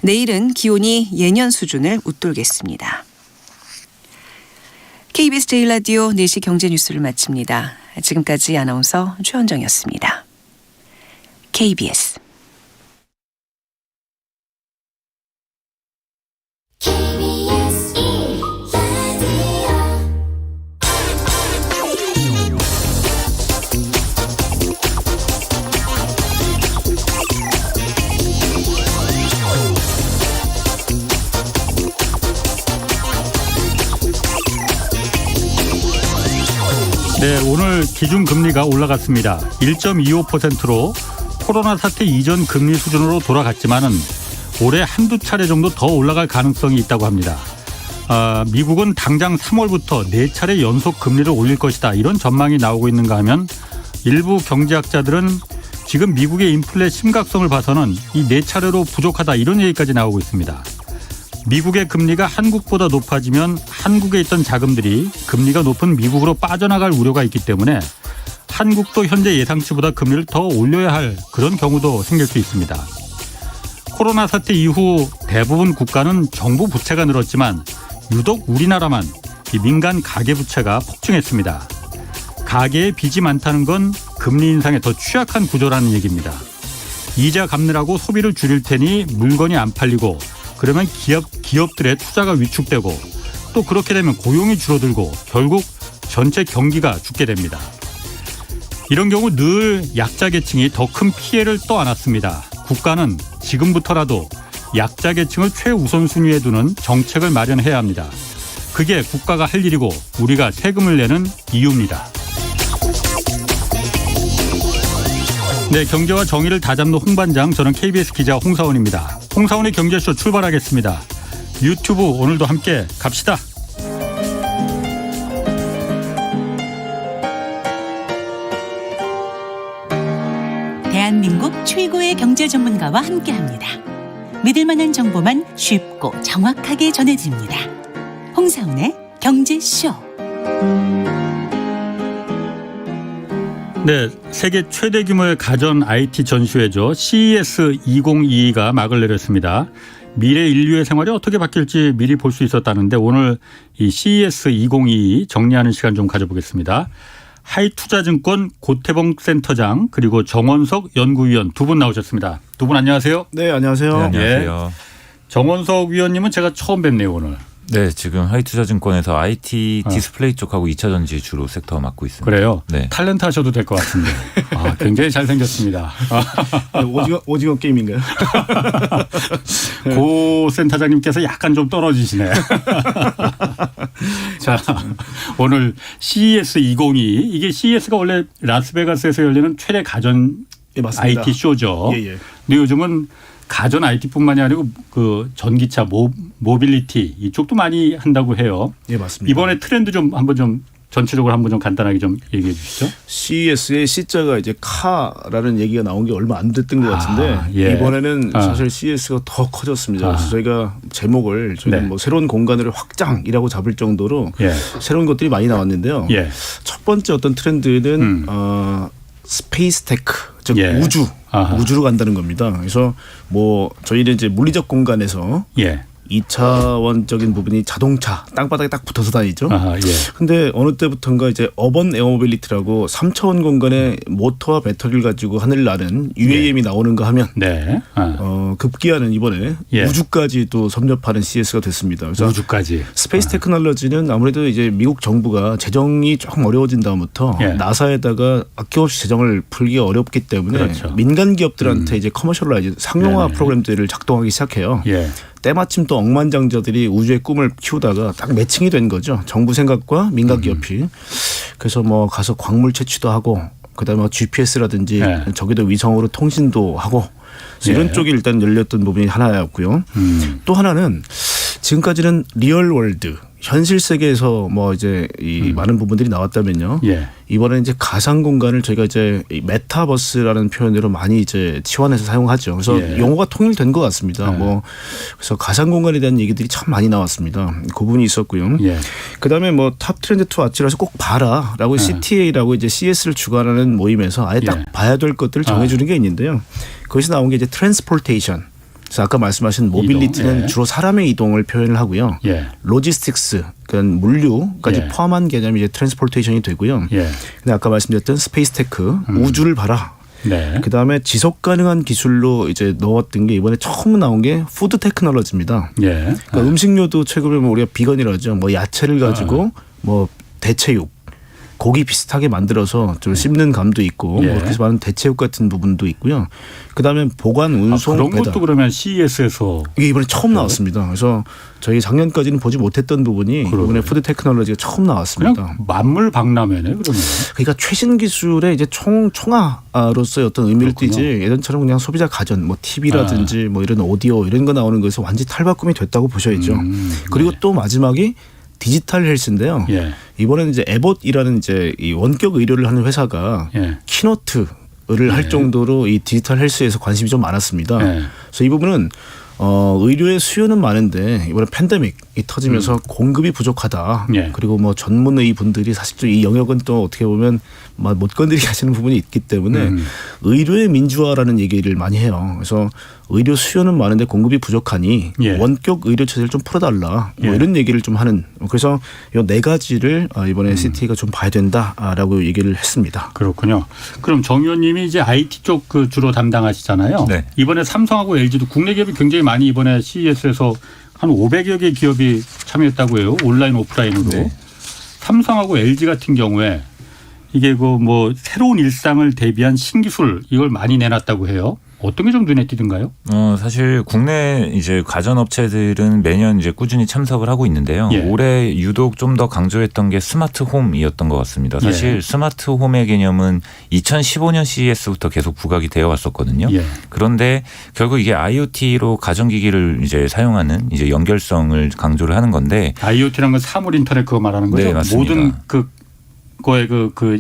내일은 기온이 예년 수준을 웃돌겠습니다. KBS 제1라디오 4시 경제뉴스를 마칩니다. 지금까지 아나운서 최원정이었습니다. KBS 네, 오늘 기준금리가 올라갔습니다. 1.25%로 코로나 사태 이전 금리 수준으로 돌아갔지만은 올해 한두 차례 정도 더 올라갈 가능성이 있다고 합니다. 미국은 당장 3월부터 4차례 연속 금리를 올릴 것이다. 이런 전망이 나오고 있는가 하면 일부 경제학자들은 지금 미국의 인플레 심각성을 봐서는 이 4차례로 부족하다. 이런 얘기까지 나오고 있습니다. 미국의 금리가 한국보다 높아지면 한국에 있던 자금들이 금리가 높은 미국으로 빠져나갈 우려가 있기 때문에 한국도 현재 예상치보다 금리를 더 올려야 할 그런 경우도 생길 수 있습니다. 코로나 사태 이후 대부분 국가는 정부 부채가 늘었지만 유독 우리나라만 이 민간 가계부채가 폭증했습니다. 가계에 빚이 많다는 건 금리 인상에 더 취약한 구조라는 얘기입니다. 이자 갚느라고 소비를 줄일 테니 물건이 안 팔리고 그러면 기업들의 투자가 위축되고 또 그렇게 되면 고용이 줄어들고 결국 전체 경기가 죽게 됩니다. 이런 경우 늘 약자 계층이 더 큰 피해를 떠안았습니다. 국가는 지금부터라도 약자 계층을 최우선순위에 두는 정책을 마련해야 합니다. 그게 국가가 할 일이고 우리가 세금을 내는 이유입니다. 네, 경제와 정의를 다잡는 홍반장, 저는 KBS 기자 홍사원입니다. 홍사원의 경제쇼 출발하겠습니다. 유튜브 오늘도 함께 갑시다. 대한민국 최고의 경제 전문가와 함께합니다. 믿을 만한 정보만 쉽고 정확하게 전해드립니다. 홍사원의 경제쇼. 네, 세계 최대 규모의 가전 IT 전시회죠. CES 2022가 막을 내렸습니다. 미래 인류의 생활이 어떻게 바뀔지 미리 볼 수 있었다는데 오늘 이 CES 2022 정리하는 시간 좀 가져보겠습니다. 하이투자증권 고태봉 센터장 그리고 정원석 연구위원 두 분 나오셨습니다. 두 분 안녕하세요. 네, 안녕하세요. 네, 안녕하세요. 정원석 위원님은 제가 처음 뵙네요, 오늘. 네, 지금 하이투자증권에서 IT 디스플레이 쪽하고 2차 전지 주로 섹터 맡고 있습니다. 그래요? 네. 탤런트 하셔도 될 것 같은데. 굉장히 잘생겼습니다. 오징어 게임인가요? 고 센터장님께서 약간 좀 떨어지시네. 자, 오늘 CES 2022 이게 CES가 원래 라스베가스에서 열리는 최대 가전 예, 맞습니다. IT 쇼죠. 예, 예. 근데 요즘은 가전 IT뿐만이 아니고 그 전기차 모빌리티 이쪽도 많이 한다고 해요. 예, 맞습니다. 이번에 트렌드 좀 한번 좀 전체적으로 한번 좀 간단하게 좀 얘기해 주시죠. CES의 C자가 이제 카라는 얘기가 나온 게 얼마 안 됐던 것 같은데 예. 이번에는 사실 CES가 더 커졌습니다. 그래서 저희가 제목을 네. 뭐 새로운 공간을 확장이라고 잡을 정도로 예. 새로운 것들이 많이 나왔는데요. 예. 첫 번째 어떤 트렌드는 스페이스 테크, 즉 예. 우주로 간다는 겁니다. 그래서 뭐 저희는 이제 물리적 공간에서 예. 2차원적인 부분이 자동차 땅바닥에 딱 붙어서 다니죠. 예. 근데 어느 때부터인가 이제 어번 에어모빌리티라고 3차원 공간에 모터와 배터리를 가지고 하늘 나는 UAM이 나오는가 하면 네. 급기야는 이번에 예. 우주까지 또 섭렵하는 CES가 됐습니다. 그래서 우주까지. 스페이스 테크놀로지는 아무래도 이제 미국 정부가 재정이 조금 어려워진 다음부터 예. 나사에다가 아낌없이 재정을 풀기가 어렵기 때문에 그렇죠. 민간 기업들한테 이제 커머셜라이즈 상용화 네네. 프로그램들을 작동하기 시작해요. 예. 때마침 또 억만장자들이 우주의 꿈을 키우다가 딱 매칭이 된 거죠. 정부 생각과 민간 기업이. 그래서 뭐 가서 광물 채취도 하고 그다음에 뭐 GPS라든지 네. 저기도 위성으로 통신도 하고 그래서 이런 예. 쪽이 일단 열렸던 부분이 하나였고요. 또 하나는 지금까지는 리얼 월드 현실 세계에서 뭐 이제 이 많은 부분들이 나왔다면요. 예. 이번에 이제 가상 공간을 저희가 이제 이 메타버스라는 표현으로 많이 이제 치환해서 사용하죠. 그래서 예. 용어가 통일된 것 같습니다. 예. 뭐 그래서 가상 공간에 대한 얘기들이 참 많이 나왔습니다. 그 부분이 있었고요. 예. 그다음에 뭐 탑 트렌드 투 아치라서 꼭 봐라라고 CTA라고 이제 CS를 주관하는 모임에서 아예 딱 예. 봐야 될 것들을 정해주는 게 있는데요. 거기서 나온 게 이제 트랜스포테이션. 그래서 아까 말씀하신 모빌리티는 이동, 예. 주로 사람의 이동을 표현을 하고요. 예. 로지스틱스, 그러니까 물류까지 예. 포함한 개념이 이제 트랜스포테이션이 되고요. 예. 근데 아까 말씀드렸던 스페이스테크, 우주를 봐라. 네. 그 다음에 지속 가능한 기술로 이제 넣었던 게 이번에 처음 나온 게 푸드 테크놀로지입니다. 예. 그러니까 음식료도 최근에 보면 우리가 비건이라죠. 뭐 야채를 가지고 뭐 대체육, 고기 비슷하게 만들어서 좀 씹는 감도 있고 예. 뭐 그래서 많은 대체육 같은 부분도 있고요. 그다음에 보관, 운송, 그런 배달. 것도 그러면 CES에서 이게 이번에 처음 나왔습니다. 그래서 저희 작년까지는 보지 못했던 부분이 그러게요. 이번에 푸드 테크놀로지가 처음 나왔습니다. 그냥 만물 박람회네 그러면. 그러니까 최신 기술의 이제 총아로서의 어떤 의미를 그렇군요. 띠지 예전처럼 그냥 소비자 가전, 뭐 TV라든지 뭐 이런 오디오 이런 거 나오는 거에서 완전히 탈바꿈이 됐다고 보셔야죠. 그리고 또 마지막이 디지털 헬스인데요. 예. 이번에는 이제 에봇이라는 이제 이 원격 의료를 하는 회사가 예. 키노트를 할 정도로 이 디지털 헬스에서 관심이 좀 많았습니다. 예. 그래서 이 부분은 의료의 수요는 많은데 이번에 팬데믹이 터지면서 공급이 부족하다. 예. 그리고 뭐 전문의 분들이 사실 좀 이 영역은 또 어떻게 보면 못 건드리게 하시는 부분이 있기 때문에 의료의 민주화라는 얘기를 많이 해요. 그래서 의료 수요는 많은데 공급이 부족하니 예. 원격 의료 체제를 좀 풀어달라. 뭐 예. 이런 이런 얘기를 좀 하는. 그래서 이 네 가지를 이번에 CT가 좀 봐야 된다라고 얘기를 했습니다. 그렇군요. 그럼 정 의원님이 이제 IT 쪽 그 주로 담당하시잖아요. 네. 이번에 삼성하고 LG도 국내 기업이 굉장히 많이 이번에 CES에서 한 500여 개 기업이 참여했다고 해요. 온라인 오프라인으로. 네. 삼성하고 LG 같은 경우에 이게 그 뭐 새로운 일상을 대비한 신기술 이걸 많이 내놨다고 해요. 어떤 게 좀 눈에 띄던가요? 사실 국내 이제 가전업체들은 매년 이제 꾸준히 참석을 하고 있는데요. 예. 올해 유독 좀 더 강조했던 게 스마트홈이었던 것 같습니다. 사실 예. 스마트홈의 개념은 2015년 CES부터 계속 부각이 되어 왔었거든요. 예. 그런데 결국 이게 IoT로 가전기기를 이제 사용하는 이제 연결성을 강조를 하는 건데 IoT라는 건 사물 인터넷 그거 말하는 거죠? 네, 맞습니다. 모든 거에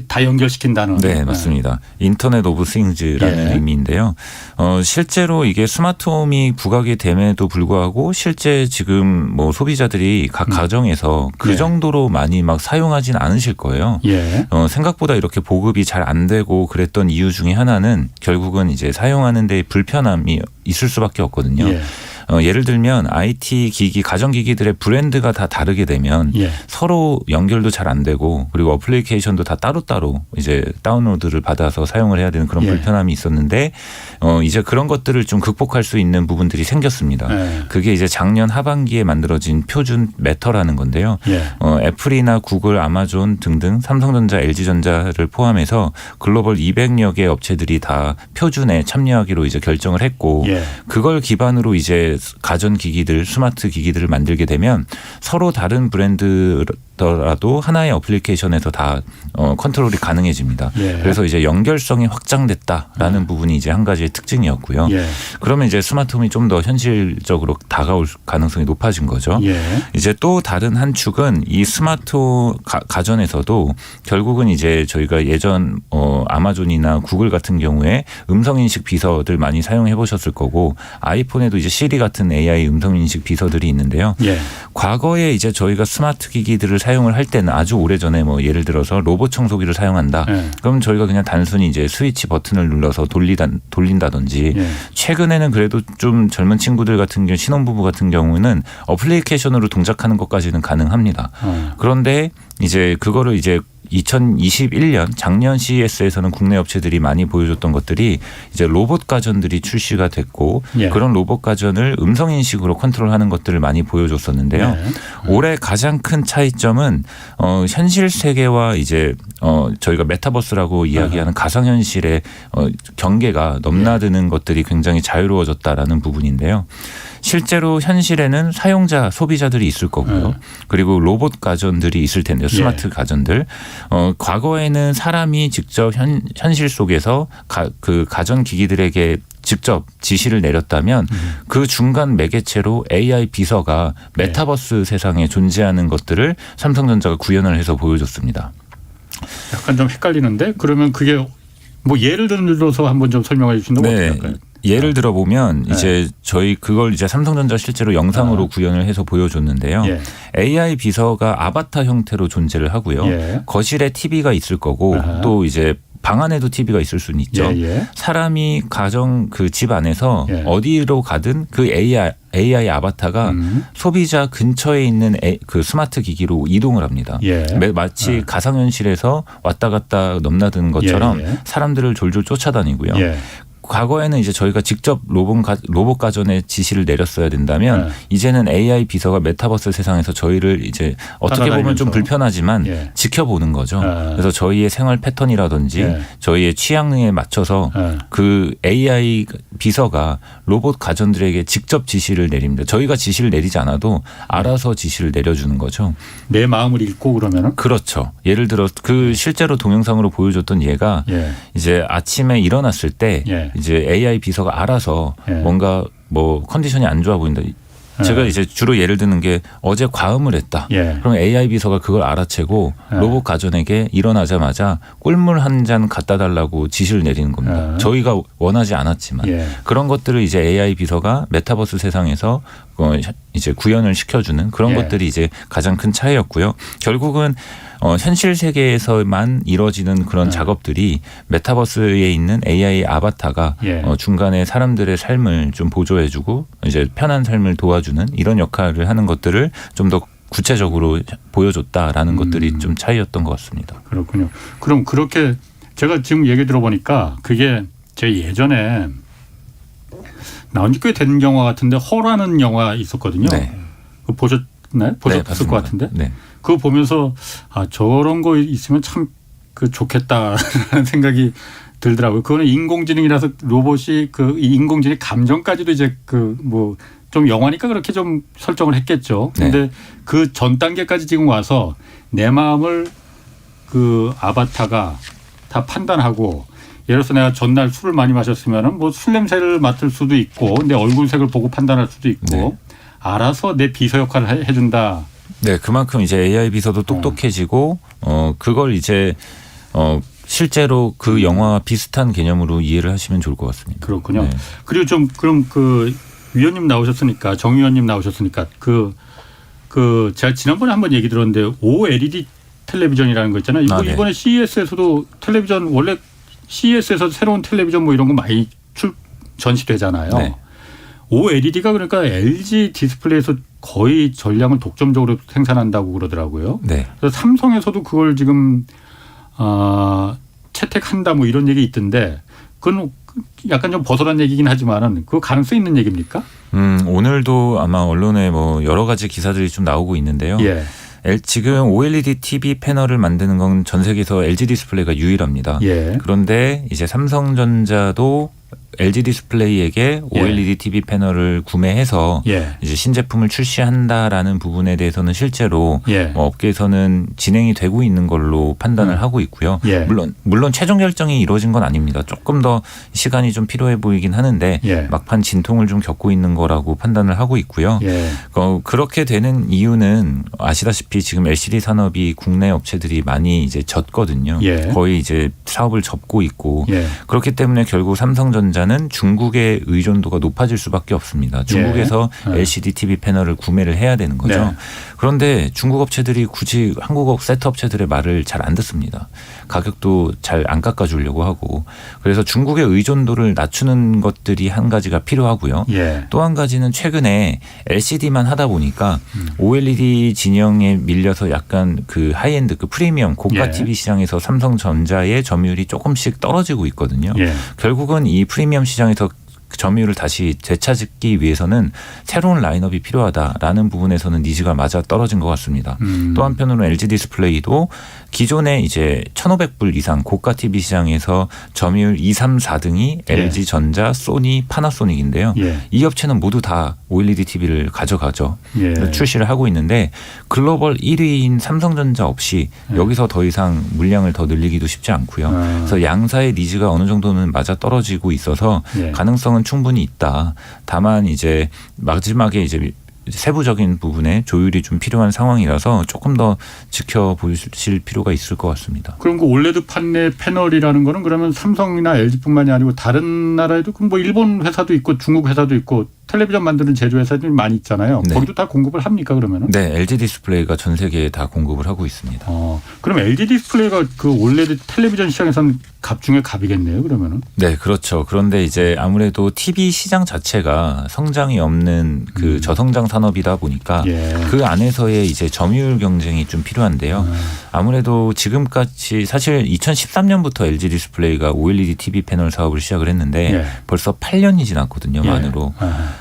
다 연결시킨다는. 네, 맞습니다. 인터넷 오브 싱즈라는 예. 의미인데요. 실제로 이게 스마트홈이 부각이 됨에도 불구하고 실제 지금 뭐 소비자들이 각 가정에서 그 예. 정도로 많이 막 사용하진 않으실 거예요. 예. 생각보다 이렇게 보급이 잘 안 되고 그랬던 이유 중에 하나는 결국은 이제 사용하는 데 불편함이 있을 수밖에 없거든요. 예. 예를 들면 IT 기기, 가전기기들의 브랜드가 다 다르게 되면 예. 서로 연결도 잘 안 되고 그리고 어플리케이션도 다 따로따로 이제 다운로드를 받아서 사용을 해야 되는 그런 예. 불편함이 있었는데 이제 그런 것들을 좀 극복할 수 있는 부분들이 생겼습니다. 예. 그게 이제 작년 하반기에 만들어진 표준 매터라는 건데요. 예. 애플이나 구글, 아마존 등등 삼성전자, LG전자를 포함해서 글로벌 200여 개 업체들이 다 표준에 참여하기로 이제 결정을 했고 예. 그걸 기반으로 이제 가전기기들, 스마트 기기들을 만들게 되면 서로 다른 브랜드더라도 하나의 어플리케이션에서 다 컨트롤이 가능해집니다. 예. 그래서 이제 연결성이 확장됐다라는 부분이 이제 한 가지의 특징이었고요. 예. 그러면 이제 스마트홈이 좀 더 현실적으로 다가올 가능성이 높아진 거죠. 예. 이제 또 다른 한 축은 이 스마트 가전에서도 결국은 이제 저희가 예전 아마존이나 구글 같은 경우에 음성인식 비서들 많이 사용해 보셨을 거고 아이폰에도 이제 시리 같은 AI 음성인식 비서들이 있는데요. 예. 과거에 이제 저희가 스마트 기기들을 사용을 할 때는 아주 오래전에 뭐 예를 들어서 로봇 청소기를 사용한다. 예. 그럼 저희가 그냥 단순히 이제 스위치 버튼을 눌러서 돌린다든지 예. 최근에는 그래도 좀 젊은 친구들 같은 경우 신혼부부 같은 경우는 어플리케이션으로 동작하는 것까지는 가능합니다. 그런데 이제 그거를 이제 2021년 작년 CES에서는 국내 업체들이 많이 보여줬던 것들이 이제 로봇 가전들이 출시가 됐고 예. 그런 로봇 가전을 음성 인식으로 컨트롤하는 것들을 많이 보여줬었는데요. 예. 올해 가장 큰 차이점은 현실 세계와 이제 저희가 메타버스라고 이야기하는 가상현실의 경계가 넘나드는 것들이 굉장히 자유로워졌다라는 부분인데요. 실제로 현실에는 사용자, 소비자들이 있을 거고요. 그리고 로봇 가전들이 있을 텐데요. 스마트 가전들. 과거에는 사람이 직접 현실 속에서 그 가전 기기들에게 직접 지시를 내렸다면 그 중간 매개체로 AI 비서가 메타버스 세상에 존재하는 것들을 삼성전자가 구현을 해서 보여줬습니다. 약간 좀 헷갈리는데 그러면 그게 뭐 예를 들어서 한번 좀 설명해 주신다면 어떻게 할까요? 예를 들어 보면 이제 저희 그걸 이제 삼성전자 실제로 영상으로 구현을 해서 보여줬는데요. 예. AI 비서가 아바타 형태로 존재를 하고요. 예. 거실에 TV가 있을 거고 아하. 또 이제 방 안에도 TV가 있을 수는 있죠. 예, 예. 사람이 가정 그 집 안에서 예. 어디로 가든 그 AI 아바타가 소비자 근처에 있는 그 스마트 기기로 이동을 합니다. 예. 마치 가상현실에서 왔다 갔다 넘나드는 것처럼 예, 예. 사람들을 졸졸 쫓아다니고요. 예. 과거에는 이제 저희가 직접 로봇 가전에 지시를 내렸어야 된다면 이제는 AI 비서가 메타버스 세상에서 저희를 이제 어떻게 보면 좀 따라다니면서. 불편하지만 예. 지켜보는 거죠. 아. 그래서 저희의 생활 패턴이라든지 예. 저희의 취향에 맞춰서 예. 그 AI 비서가 로봇 가전들에게 직접 지시를 내립니다. 저희가 지시를 내리지 않아도 알아서 지시를 내려주는 거죠. 내 마음을 읽고 그러면은 그렇죠. 예를 들어 그 실제로 동영상으로 보여줬던 얘가 예. 이제 아침에 일어났을 때 예. 이제 AI 비서가 알아서 예. 뭔가 뭐 컨디션이 안 좋아 보인다. 제가 이제 주로 예를 드는 게 어제 과음을 했다. 예. 그럼 AI 비서가 그걸 알아채고 예. 로봇 가전에게 일어나자마자 꿀물 한 잔 갖다 달라고 지시를 내리는 겁니다. 예. 저희가 원하지 않았지만 예. 그런 것들을 이제 AI 비서가 메타버스 세상에서 이제 구현을 시켜주는 그런 예. 것들이 이제 가장 큰 차이였고요. 결국은 현실 세계에서만 이루어지는 그런 작업들이 메타버스에 있는 AI 아바타가 예. 중간에 사람들의 삶을 좀 보조해주고 이제 편한 삶을 도와주는 이런 역할을 하는 것들을 좀 더 구체적으로 보여줬다라는 것들이 좀 차이였던 것 같습니다. 그렇군요. 그럼 그렇게 제가 지금 얘기 들어보니까 그게 제 예전에 나온 지 꽤 된 영화 같은데 허라는 영화 있었거든요. 네. 그거 보셨나요? 보셨을 봤습니다. 것 같은데. 네. 그거 보면서 아 저런 거 있으면 참 그 좋겠다라는 생각이 들더라고요. 그거는 인공지능이라서 로봇이 그 인공지능 감정까지도 이제 그 뭐 좀 영화니까 그렇게 좀 설정을 했겠죠. 근데 그 전 단계까지 지금 와서 내 마음을 그 아바타가 다 판단하고 예를 들어서 내가 전날 술을 많이 마셨으면은 뭐 술 냄새를 맡을 수도 있고 내 얼굴색을 보고 판단할 수도 있고 네. 알아서 내 비서 역할을 해준다. 네, 그만큼 이제 AI 비서도 똑똑해지고 그걸 이제 실제로 그 영화와 비슷한 개념으로 이해를 하시면 좋을 것 같습니다. 그렇군요. 네. 그리고 좀 그럼 그 위원님 나오셨으니까 정 위원님 나오셨으니까 그 제가 지난번에 한번 얘기 들었는데 OLED 텔레비전이라는 거 있잖아요. 아, 네. 이번에 CES에서도 텔레비전 원래 CES에서 새로운 텔레비전 뭐 이런 거 많이 전시되잖아요. 네. OLED가 그러니까 LG 디스플레이에서 거의 전량을 독점적으로 생산한다고 그러더라고요. 네. 그래서 삼성에서도 그걸 지금 채택한다 뭐 이런 얘기 있던데 그건 약간 좀 벗어난 얘기긴 하지만은 그 가능성 있는 얘기입니까? 오늘도 아마 언론에 뭐 여러 가지 기사들이 좀 나오고 있는데요. 예. 지금 OLED TV 패널을 만드는 건 전 세계에서 LG 디스플레이가 유일합니다. 예. 그런데 이제 삼성전자도 LG 디스플레이에게 OLED TV 패널을 구매해서 예. 이제 신제품을 출시한다라는 부분에 대해서는 실제로 예. 업계에서는 진행이 되고 있는 걸로 판단을 하고 있고요. 예. 물론 최종 결정이 이루어진 건 아닙니다. 조금 더 시간이 좀 필요해 보이긴 하는데 예. 막판 진통을 좀 겪고 있는 거라고 판단을 하고 있고요. 예. 그렇게 되는 이유는 아시다시피 지금 LCD 산업이 국내 업체들이 많이 이제 졌거든요. 예. 거의 이제 사업을 접고 있고 예. 그렇기 때문에 결국 삼성전자는 중국의 의존도가 높아질 수밖에 없습니다. 중국에서 예. LCD TV 패널을 구매를 해야 되는 거죠. 네. 그런데 중국 업체들이 굳이 한국 세트 업체들의 말을 잘 안 듣습니다. 가격도 잘 안 깎아주려고 하고 그래서 중국의 의존도를 낮추는 것들이 한 가지가 필요하고요. 예. 또 한 가지는 최근에 LCD만 하다 보니까 OLED 진영에 밀려서 약간 그 하이엔드 그 프리미엄 고가 예. TV 시장에서 삼성전자의 점유율이 조금씩 떨어지고 있거든요. 예. 결국은 이 프리미엄 시장에서 점유율을 다시 되찾기 위해서는 새로운 라인업이 필요하다라는 부분에서는 니즈가 맞아 떨어진 것 같습니다. 또 한편으로는 LG 디스플레이도 기존에 이제 1,500불 이상 고가 TV 시장에서 점유율 2, 3, 4등이 예. LG 전자, 소니, 파나소닉인데요. 예. 이 업체는 모두 다 OLED TV를 가져가죠. 예. 출시를 하고 있는데 글로벌 1위인 삼성전자 없이 여기서 더 이상 물량을 더 늘리기도 쉽지 않고요. 그래서 양사의 니즈가 어느 정도는 맞아 떨어지고 있어서 예. 가능성은 충분히 있다. 다만 이제 마지막에 이제 세부적인 부분에 조율이 좀 필요한 상황이라서 조금 더 지켜보실 필요가 있을 것 같습니다. 그럼 그 올레드 판넬 패널이라는 거는 그러면 삼성이나 LG뿐만이 아니고 다른 나라에도 뭐 일본 회사도 있고 중국 회사도 있고 텔레비전 만드는 제조회사들이 많이 있잖아요. 네. 거기도 다 공급을 합니까 그러면은? 네, LG 디스플레이가 전 세계에 다 공급을 하고 있습니다. 그럼 LG 디스플레이가 그 올레드 텔레비전 시장에서는 갑 중에 갑이겠네요 그러면은? 네, 그렇죠. 그런데 이제 아무래도 TV 시장 자체가 성장이 없는 그 저성장 산업이다 보니까 예. 그 안에서의 이제 점유율 경쟁이 좀 필요한데요. 아무래도 지금까지 사실 2013년부터 LG 디스플레이가 OLED TV 패널 사업을 시작을 했는데 예. 벌써 8년이 지났거든요, 예. 만으로.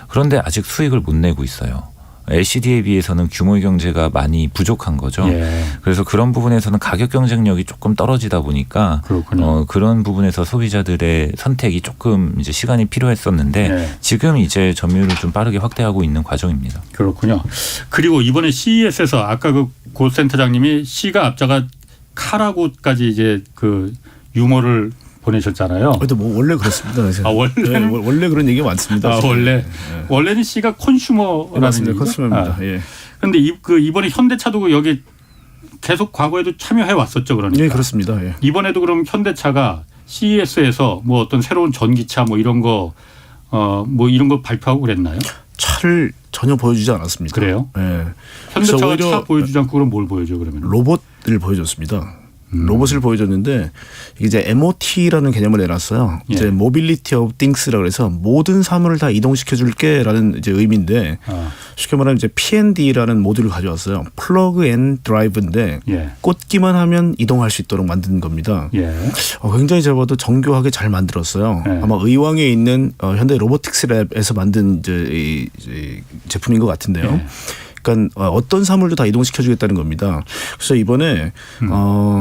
그런데 아직 수익을 못 내고 있어요. LCD에 비해서는 규모의 경제가 많이 부족한 거죠. 예. 그래서 그런 부분에서는 가격 경쟁력이 조금 떨어지다 보니까 그렇군요. 그런 부분에서 소비자들의 선택이 조금 이제 시간이 필요했었는데 예. 지금 이제 점유율을 좀 빠르게 확대하고 있는 과정입니다. 그렇군요. 그리고 이번에 CES에서 아까 그 고 센터장님이 C가 앞자가 카라고까지 이제 그 유머를 보내셨잖아요. 그래도 뭐 원래 그렇습니다. 아, 원래는? 네, 원래 그런 얘기가 많습니다. 아, 원래 원래는 C가 컨슈머라는 맞습니다. 얘기죠? 컨슈머입니다. 예. 그런데 이번에 현대차도 여기 계속 과거에도 참여해 왔었죠, 그러니까. 예, 그렇습니다. 예. 이번에도 그럼 현대차가 CES에서 뭐 어떤 새로운 전기차 뭐 이런 거 뭐 이런 거 발표하고 그랬나요? 차를 전혀 보여주지 않았습니다. 그래요? 예. 현대차가 오히려 차 보여주지 않고 그럼 뭘 보여줘 그러면? 로봇을 보여줬습니다. 로봇을 보여줬는데 이제 MOT라는 개념을 내놨어요. 예. 이제 Mobility of Things라고 해서 모든 사물을 다 이동시켜 줄게라는 이제 의미인데 쉽게 말하면 이제 P&D라는 모듈을 가져왔어요. Plug and Drive인데 예. 꽂기만 하면 이동할 수 있도록 만든 겁니다. 예. 굉장히 제가 봐도 정교하게 잘 만들었어요. 예. 아마 의왕에 있는 현대 로보틱스 랩에서 만든 이제 제품인 것 같은데요. 예. 그러니까 어떤 사물도 다 이동시켜주겠다는 겁니다. 그래서 이번에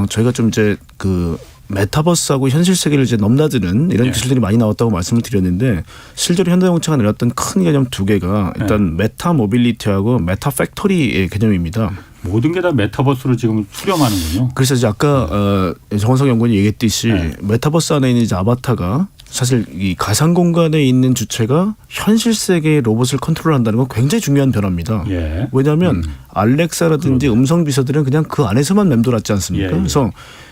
저희가 좀 이제 그 메타버스하고 현실 세계를 이제 넘나드는 이런 예. 기술들이 많이 나왔다고 말씀을 드렸는데 실제로 현대자동차가 내놨던 큰 개념 두 개가 일단 메타 모빌리티하고 메타 팩토리의 개념입니다. 모든 게 다 메타버스로 지금 수렴하는군요. 그래서 이제 아까 정원석 연구원이 얘기했듯이 네. 메타버스 안에 있는 이제 아바타가 사실 이 가상 공간에 있는 주체가 현실 세계의 로봇을 컨트롤한다는 건 굉장히 중요한 변화입니다. 예. 왜냐하면 알렉사라든지 음성 비서들은 그냥 그 안에서만 맴돌았지 않습니까? 예, 예. 그래서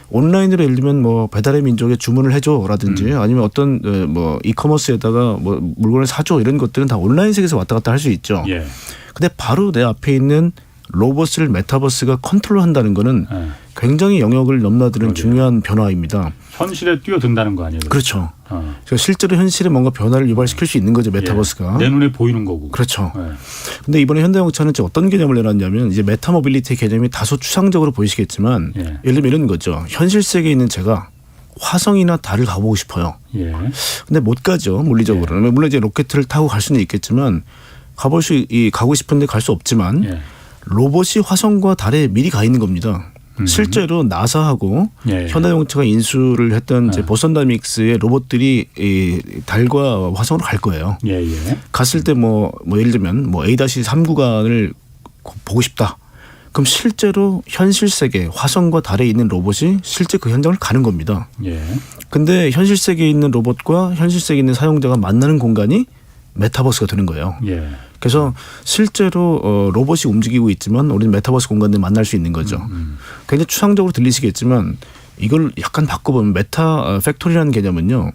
온라인으로 예를 들면 뭐 배달의 민족에 주문을 해줘라든지 아니면 어떤 뭐 이커머스에다가 뭐 물건을 사줘 이런 것들은 다 온라인 세계에서 왔다 갔다 할 수 있죠. 예. 근데 바로 내 앞에 있는 로봇을 메타버스가 컨트롤한다는 거는 예. 굉장히 영역을 넘나드는 중요한 변화입니다. 현실에 뛰어든다는 거 아니에요? 그렇죠. 어. 그래서 실제로 현실에 뭔가 변화를 유발시킬 수 있는 거죠, 메타버스가. 예. 내 눈에 보이는 거고. 그렇죠. 예. 근데 이번에 현대자동차는 어떤 개념을 내놨냐면 이제 메타 모빌리티 개념이 다소 추상적으로 보이시겠지만 예. 예를 들면 이런 거죠. 현실 세계에 있는 제가 화성이나 달을 가보고 싶어요. 예. 근데 못 가죠, 물리적으로. 물론 이제 로켓을 타고 갈 수는 있겠지만 가고 싶은데 갈 수 없지만 예. 로봇이 화성과 달에 미리 가 있는 겁니다. 실제로 나사하고 예. 현대자동차가 인수를 했던 이제 보선 다이믹스의 로봇들이 이 달과 화성으로 갈 거예요. 예. 예. 갔을 때 뭐 예를 들면 뭐 A-3 구간을 보고 싶다. 그럼 실제로 현실 세계 화성과 달에 있는 로봇이 실제 그 현장을 가는 겁니다. 예. 근데 현실 세계에 있는 로봇과 현실 세계에 있는 사용자가 만나는 공간이 메타버스가 되는 거예요. 예. 그래서 실제로 로봇이 움직이고 있지만 우리는 메타버스 공간에 만날 수 있는 거죠. 굉장히 추상적으로 들리시겠지만 이걸 약간 바꿔보면 메타 팩토리라는 개념은요.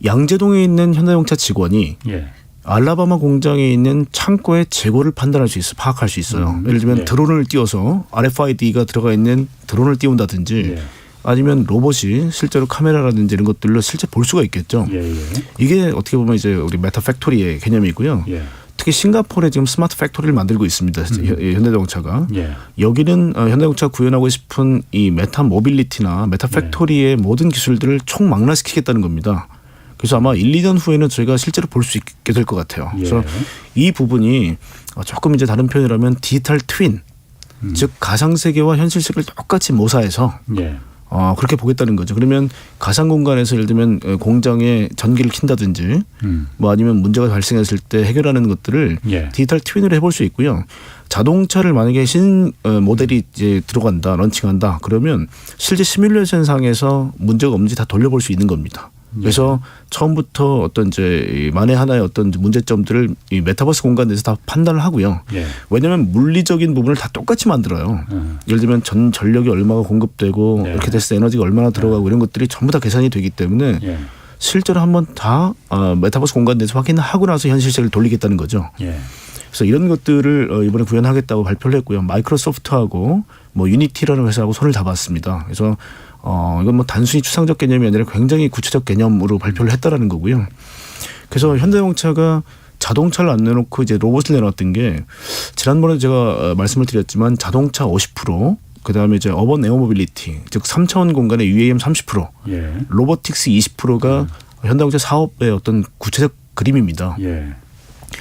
양재동에 있는 현대자동차 직원이 예. 알라바마 공장에 있는 창고의 재고를 판단할 수 있어, 파악할 수 있어요. 예를 들면 예. 드론을 띄워서 RFID가 들어가 있는 드론을 띄운다든지 예. 아니면 로봇이 실제로 카메라라든지 이런 것들로 실제 볼 수가 있겠죠. 예. 예. 이게 어떻게 보면 이제 우리 메타 팩토리의 개념이고요. 예. 특히 싱가포르에 지금 스마트 팩토리를 만들고 있습니다. 현대자동차가. 예. 여기는 현대자동차가 구현하고 싶은 이 메타 모빌리티나 메타 팩토리의 모든 기술들을 총망라시키겠다는 겁니다. 그래서 아마 1, 2년 후에는 저희가 실제로 볼 수 있게 될 것 같아요. 그래서 이 부분이 조금 이제 다른 표현이라면 디지털 트윈, 즉 가상 세계와 현실 세계를 똑같이 모사해서 예. 그렇게 보겠다는 거죠. 그러면 가상 공간에서 예를 들면 공장에 전기를 킨다든지 뭐 아니면 문제가 발생했을 때 해결하는 것들을 예. 디지털 트윈으로 해볼 수 있고요. 자동차를 만약에 신 모델이 이제 들어간다, 런칭한다, 그러면 실제 시뮬레이션 상에서 문제가 없는지 다 돌려볼 수 있는 겁니다. 그래서 처음부터 어떤 이제 만에 하나의 어떤 문제점들을 이 메타버스 공간 내에서 다 판단을 하고요. 예. 왜냐하면 물리적인 부분을 다 똑같이 만들어요. 예를 들면 전력이 얼마가 공급되고 예. 이렇게 됐을 때 에너지가 얼마나 들어가고 이런 것들이 전부 다 계산이 되기 때문에 예. 실제로 한번 다 메타버스 공간 내에서 확인하고 나서 현실 세계를 돌리겠다는 거죠. 예. 그래서 이런 것들을 이번에 구현하겠다고 발표를 했고요. 마이크로소프트하고 뭐 유니티라는 회사하고 손을 잡았습니다. 그래서 이건 뭐 단순히 추상적 개념이 아니라 굉장히 구체적 개념으로 발표를 했다라는 거고요. 그래서 현대자동차가 자동차를 안 내놓고 이제 로봇을 내놨던 게 지난번에 제가 말씀을 드렸지만 자동차 50%, 그다음에 이제 어번 에어모빌리티, 즉 3차원 공간의 UAM 30%, 예. 로보틱스 20%가 현대자동차 사업의 어떤 구체적 그림입니다. 예.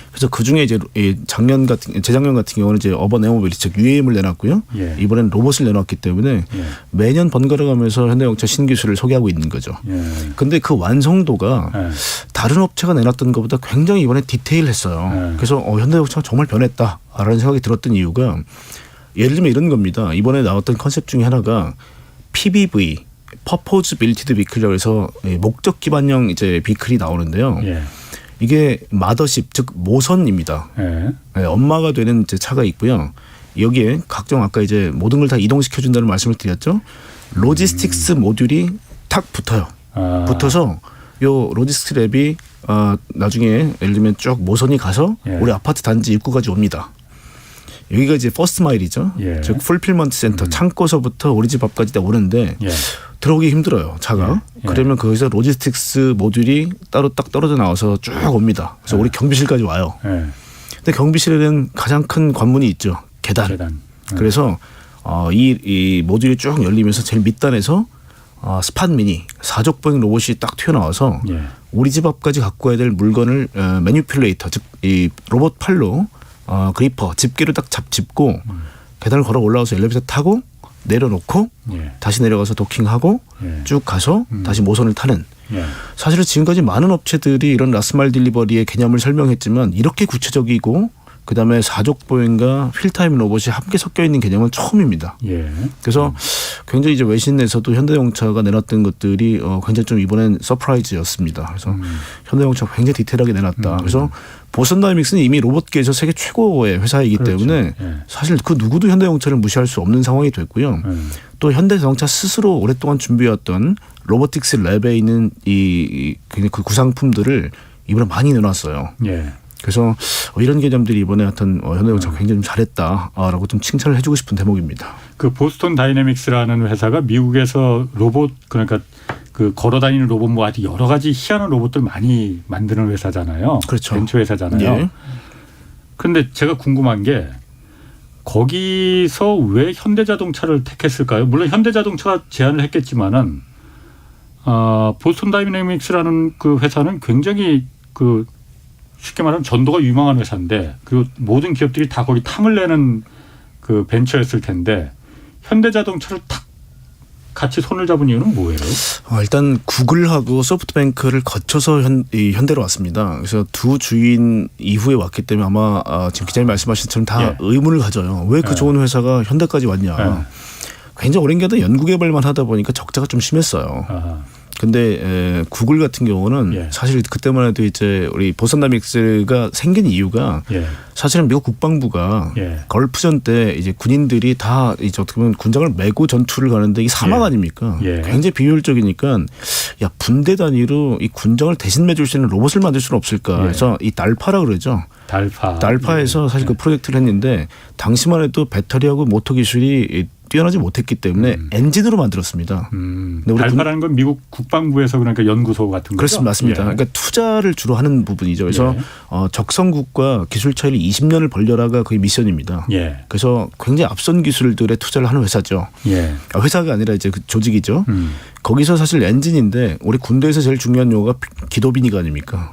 그래서 그 중에 이제 재작년 같은 경우는 이제 어번 에어모빌리티 즉 UAM을 내놨고요. 예. 이번에는 로봇을 내놨기 때문에 예. 매년 번갈아가면서 현대자동차 신기술을 소개하고 있는 거죠. 그런데 그 완성도가 예. 다른 업체가 내놨던 것보다 굉장히 이번에 디테일했어요. 예. 그래서 현대자동차가 정말 변했다라는 생각이 들었던 이유가 예를 들면 이런 겁니다. 이번에 나왔던 컨셉 중에 하나가 PBV, Purpose Built Vehicle이라고 해서 목적 기반형 이제 비클이 나오는데요. 예. 이게 마더십 즉 모선입니다. 예. 네, 엄마가 되는 이제 차가 있고요. 여기에 각종 아까 이제 모든 걸 다 이동시켜 준다는 말씀을 드렸죠. 로지스틱스 모듈이 탁 붙어요. 붙어서 요 로지스틱스 랩이 나중에 예를 들면 쭉 모선이 가서 예. 우리 아파트 단지 입구까지 옵니다. 여기가 이제 퍼스트 마일이죠. 예. 즉 풀필먼트 센터 창고서부터 우리 집 앞까지 다 오는데 예. 들어오기 힘들어요, 차가. 예. 그러면 거기서 로지스틱스 모듈이 따로 딱 떨어져 나와서 쭉 옵니다. 그래서 우리 경비실까지 와요. 예. 근데 경비실에는 가장 큰 관문이 있죠. 계단. 그래서 이 모듈이 쭉 열리면서 제일 밑단에서 스팟 미니 4족 보행 로봇이 딱 튀어나와서 예. 우리 집 앞까지 갖고 와야 될 물건을 매니플레이터 즉 이 로봇 팔로 그리퍼 집게로 딱 짚고 계단을 걸어 올라와서 엘리베이터 타고 내려놓고 예. 다시 내려가서 도킹하고 예. 쭉 가서 다시 모선을 타는. 예. 사실은 지금까지 많은 업체들이 이런 라스마일 딜리버리의 개념을 설명했지만 이렇게 구체적이고 그다음에 4족 보행과 휠타임 로봇이 함께 섞여 있는 개념은 처음입니다. 예. 그래서 굉장히 이제 외신에서도 현대자동차가 내놨던 것들이 굉장히 좀 이번엔 서프라이즈였습니다. 그래서 현대자동차가 굉장히 디테일하게 내놨다. 그래서 보선 다이믹스는 이미 로봇계에서 세계 최고의 회사이기 그렇죠. 때문에 예. 사실 그 누구도 현대자동차를 무시할 수 없는 상황이 됐고요. 또 현대자동차 스스로 오랫동안 준비해왔던 로보틱스 랩에 있는 그 구상품들을 이번에 많이 내놨어요. 예. 그래서 이런 개념들이 이번에 하여튼 현대자동차가 굉장히 좀 잘했다라고 좀 칭찬을 해주고 싶은 대목입니다. 그 보스턴 다이내믹스라는 회사가 미국에서 로봇 그러니까 그 걸어다니는 로봇 뭐 아주 여러 가지 희한한 로봇들 많이 만드는 회사잖아요. 그렇죠. 벤처 회사잖아요. 그런데 제가 궁금한 게 거기서 왜 현대자동차를 택했을까요? 물론 현대자동차가 제안을 했겠지만은 보스턴 다이내믹스라는 그 회사는 굉장히 그 쉽게 말하면 전도가 유망한 회사인데 그리고 모든 기업들이 다 거기 탐을 내는 그 벤처였을 텐데 현대자동차를 탁 같이 손을 잡은 이유는 뭐예요? 일단 구글하고 소프트뱅크를 거쳐서 현대로 왔습니다. 그래서 두 주인 이후에 왔기 때문에 아마 지금 기자님 말씀하신 것처럼 다 예. 의문을 가져요. 왜 그 좋은 회사가 현대까지 왔냐. 예. 굉장히 오랜 기간 연구개발만 하다 보니까 적자가 좀 심했어요. 아하. 근데 구글 같은 경우는 예. 사실 그때만 해도 이제 우리 보스턴 다이내믹스가 생긴 이유가 예. 사실은 미국 국방부가 예. 걸프전 때 이제 군인들이 다 이제 어떻게 보면 군장을 메고 전투를 가는데 이 사막 예. 아닙니까? 예. 굉장히 비효율적이니까 야 분대 단위로 이 군장을 대신 매줄 수 있는 로봇을 만들 수는 없을까? 예. 그래서 이 달파라 그러죠. 달파에서 사실 그 프로젝트를 했는데 당시만 해도 배터리하고 모터 기술이 뛰어나지 못했기 때문에 엔진으로 만들었습니다. 근데 우리 달파라는 건 미국 국방부에서 그러니까 연구소 같은 거죠? 그렇습니다. 맞습니다. 예. 그러니까 투자를 주로 하는 부분이죠. 그래서 예. 적성국과 기술 차이를 20년을 벌려라가 거의 미션입니다. 예. 그래서 굉장히 앞선 기술들에 투자를 하는 회사죠. 예. 회사가 아니라 이제 그 조직이죠. 거기서 사실 엔진인데 우리 군대에서 제일 중요한 용어가 기도비닉 아닙니까?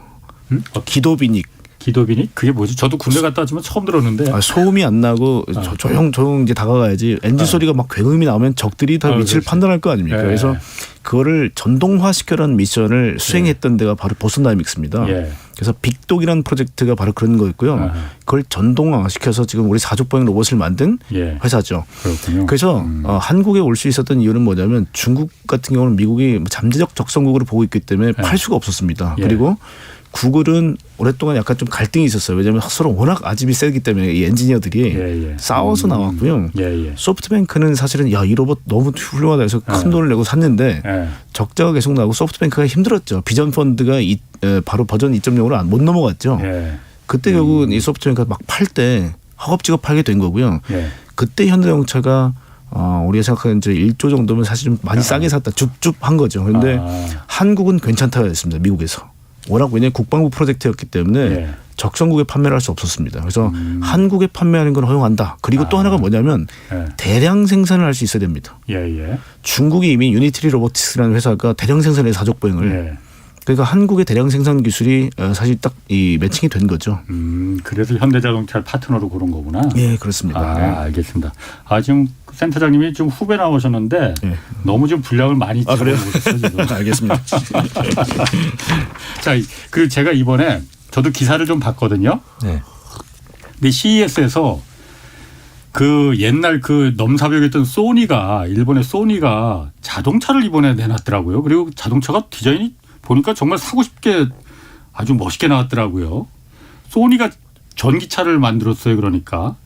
기도비닉. 기도비닉? 그게 뭐지? 저도 군대 갔다 왔지만 처음 들었는데. 소음이 안 나고 조용 이제 다가가야지 엔진 소리가 막 굉음이 나오면 적들이 다 위치를 그렇지. 판단할 거 아닙니까? 예. 그래서 그거를 전동화시켜라는 미션을 수행했던 데가 바로 보스턴 다이내믹스입니다. 예. 그래서 빅독이라는 프로젝트가 바로 그런 거였고요. 아하. 그걸 전동화시켜서 지금 우리 4족 보행 로봇을 만든 예. 회사죠. 그렇군요. 그래서 한국에 올 수 있었던 이유는 뭐냐면 중국 같은 경우는 미국이 잠재적 적성국으로 보고 있기 때문에 팔 수가 없었습니다. 예. 그리고 구글은 오랫동안 약간 좀 갈등이 있었어요. 왜냐하면 서로 워낙 아집이 세기 때문에 이 엔지니어들이 싸워서 나왔고요. 소프트뱅크는 사실은 이 로봇 너무 훌륭하다 해서 큰 돈을 내고 샀는데 적자가 계속 나고 소프트뱅크가 힘들었죠. 비전 펀드가 바로 버전 2.0으로 못 넘어갔죠. 그때 결국 이 소프트뱅크가 막 팔 때 허겁지겁 팔게 된 거고요. 그때 현대자동차가 우리가 생각하는 이제 1조 정도면 사실 좀 많이 싸게 샀다. 줍줍한 거죠. 그런데 한국은 괜찮다고 했습니다. 미국에서. 워낙 왜냐하면 국방부 프로젝트였기 때문에 적성국에 판매를 할 수 없었습니다. 그래서 한국에 판매하는 건 허용한다. 그리고 또 하나가 뭐냐면 대량 생산을 할 수 있어야 됩니다. 중국이 이미 유니트리 로보틱스라는 회사가 대량 생산의 사족보행을 그러니까 한국의 대량 생산 기술이 사실 딱 이 매칭이 된 거죠. 그래서 현대자동차를 파트너로 고른 거구나. 예, 그렇습니다. 알겠습니다. 지금 센터장님이 좀 후배 나오셨는데 너무 좀 분량을 많이 그래요? 지금. 알겠습니다. 자, 그 제가 이번에 저도 기사를 좀 봤거든요. 근데 CES에서 그 옛날 그 넘사벽이었던 소니가 일본의 소니가 자동차를 이번에 내놨더라고요. 그리고 자동차가 디자인이 보니까 정말 사고 싶게 아주 멋있게 나왔더라고요. 소니가 전기차를 만들었어요. 그러니까